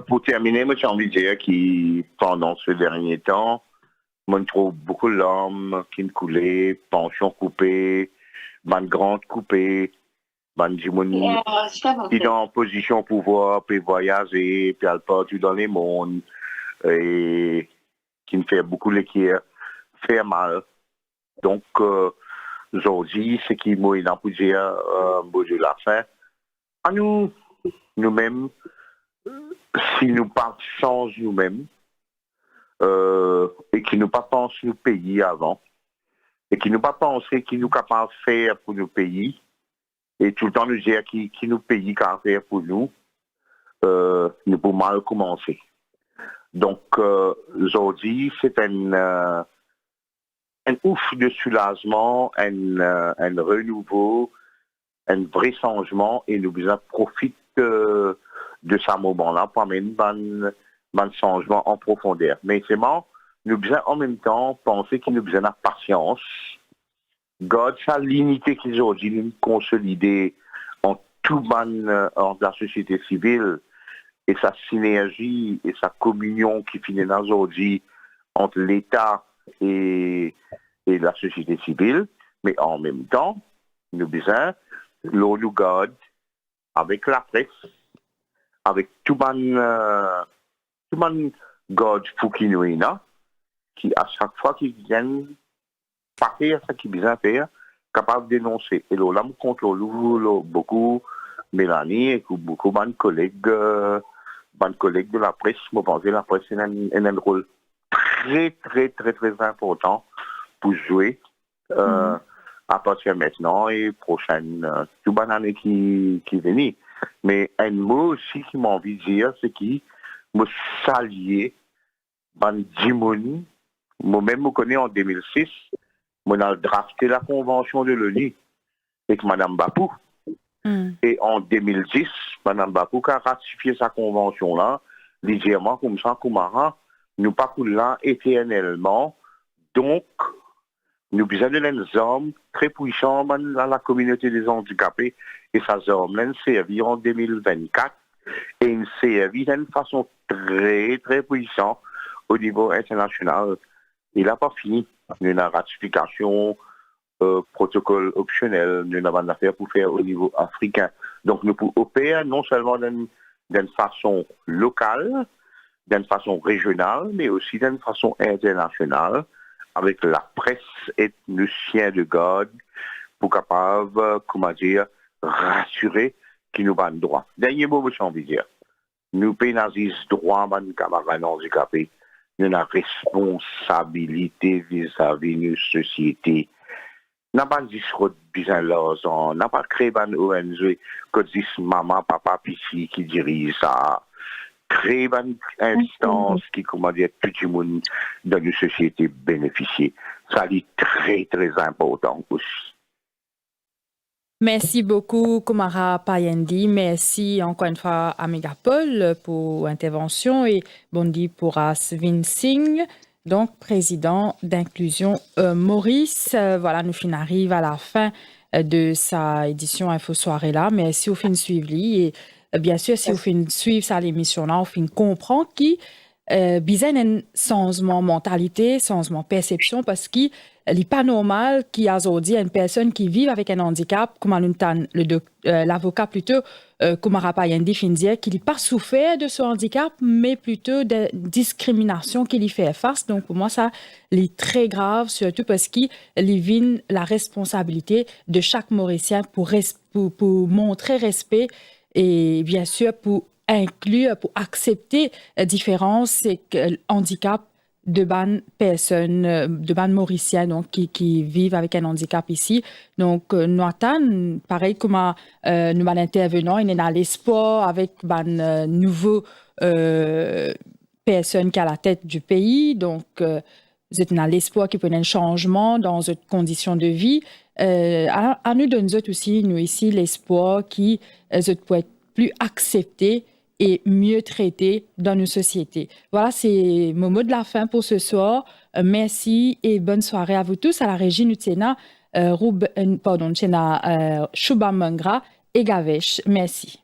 M: Pour terminer, moi j'ai envie de dire que pendant ce dernier temps, On trouve beaucoup de larmes qui nous coulaient, pensions coupées, man grande coupée, man qui est en position de pouvoir, puis voyager, puis elle partout dans les mondes, et qui me fait beaucoup l'équipe, fait mal. Donc, aujourd'hui, ce qui m'a aidé pour dire, de la fin, à nous-mêmes, si nous pas change nous-mêmes, et qui nous pas pense nous payer avant, et qui nous pas penser qui nous capable de faire pour nous payer, et tout le temps nous dire qui nous paye qu'à faire pour nous, nous pouvons mal commencer. Donc, aujourd'hui, c'est un ouf de soulagement, un renouveau, un vrai changement, et nous en profitons de ce moment-là pour amener un changement en profondeur. Mais c'est bon, nous devons en même temps penser qu'il nous besoin de patience. God, sa l'unité qu'aujourd'hui nous consolider en tout en la société civile et sa synergie et sa communion qui finit aujourd'hui entre l'État et la société civile, mais en même temps, nous besoin l'eau nous God avec la presse, avec tout le God Fukinoïna, qui à chaque fois qu'ils viennent pas faire ce qu'ils besoin faire, capable de dénoncer. Et là, je compte beaucoup Mélanie et beaucoup de collègues de la presse. Je pense que la presse a un rôle très, très, très, très important pour jouer à partir de maintenant et prochaine, toute bonne année qui vient. Mais un mot aussi qui m'a envie de dire, c'est qu'il me saluer ban Jimoni. Moi-même, je connais en 2006, on a drafté la convention de l'ONU avec Mme Bapou. Et en 2010, Mme Bapou a ratifié sa convention-là, légèrement comme ça, Koumara, nous pas là éternellement. Donc, nous besoin d'un homme très puissant dans la communauté des handicapés. Et ça homme servi en 2024. Et il servi d'une façon très, très puissante au niveau international. Il n'a pas fini. Nous avons une ratification, protocole optionnel, nous avons une affaire pour faire au niveau africain. Donc nous pouvons opérer non seulement d'une façon locale, d'une façon régionale, mais aussi d'une façon internationale, avec la presse et le chien de God, pour capable, rassurer qui nous va droit. Dernier mot, j'ai envie de dire. Nous pénalisons droit, nos camarades handicapés. Nous avons une responsabilité vis-à-vis de notre société. Nous n'avons pas dit besoin l'argent, nous n'avons pas créé une ONG que dit maman, papa, pissi qui dirige ça. Créer une instance qui, tout le monde dans une société bénéficier. Ça est très, très important aussi.
A: Merci beaucoup, Koumara Payendi. Merci encore une fois à Megapol pour l'intervention et Bondi pour Asvin Singh, donc président d'Inclusion Maurice. Voilà, nous arrivons à la fin de sa édition Info Soirée là. Mais si vous finissez suivre et bien sûr, si vous finissez suivre sa émission là, vous finissez comprendre qui besoin d'un changement mentalité, changement perception parce qu'il n'est pas normal qu'il y ait aujourd'hui une personne qui vit avec un handicap, comme l'avocat plutôt, Koumara Payendi, fin dire qu'il n'a pas souffert de ce handicap, mais plutôt de discrimination qu'il y fait face. Donc pour moi, ça est très grave, surtout parce qu'il vient la responsabilité de chaque Mauricien pour montrer respect et bien sûr pour inclure, pour accepter la différence et le handicap de bonnes personnes, de bonnes Mauriciens donc, qui vivent avec un handicap ici. Donc, nous attendons, pareil comme nous intervenants, il y a l'espoir avec une nouvelle personne qui est à la tête du pays. Donc, vous êtes dans l'espoir qu'il y ait un changement dans votre condition de vie. À nous de nous aussi, nous ici, l'espoir qui peut être plus accepté et mieux traité dans nos sociétés. Voilà, c'est mon mot de la fin pour ce soir. Merci et bonne soirée à vous tous. À la régie, nous tenons Chouba Mangra et Gavesh. Merci.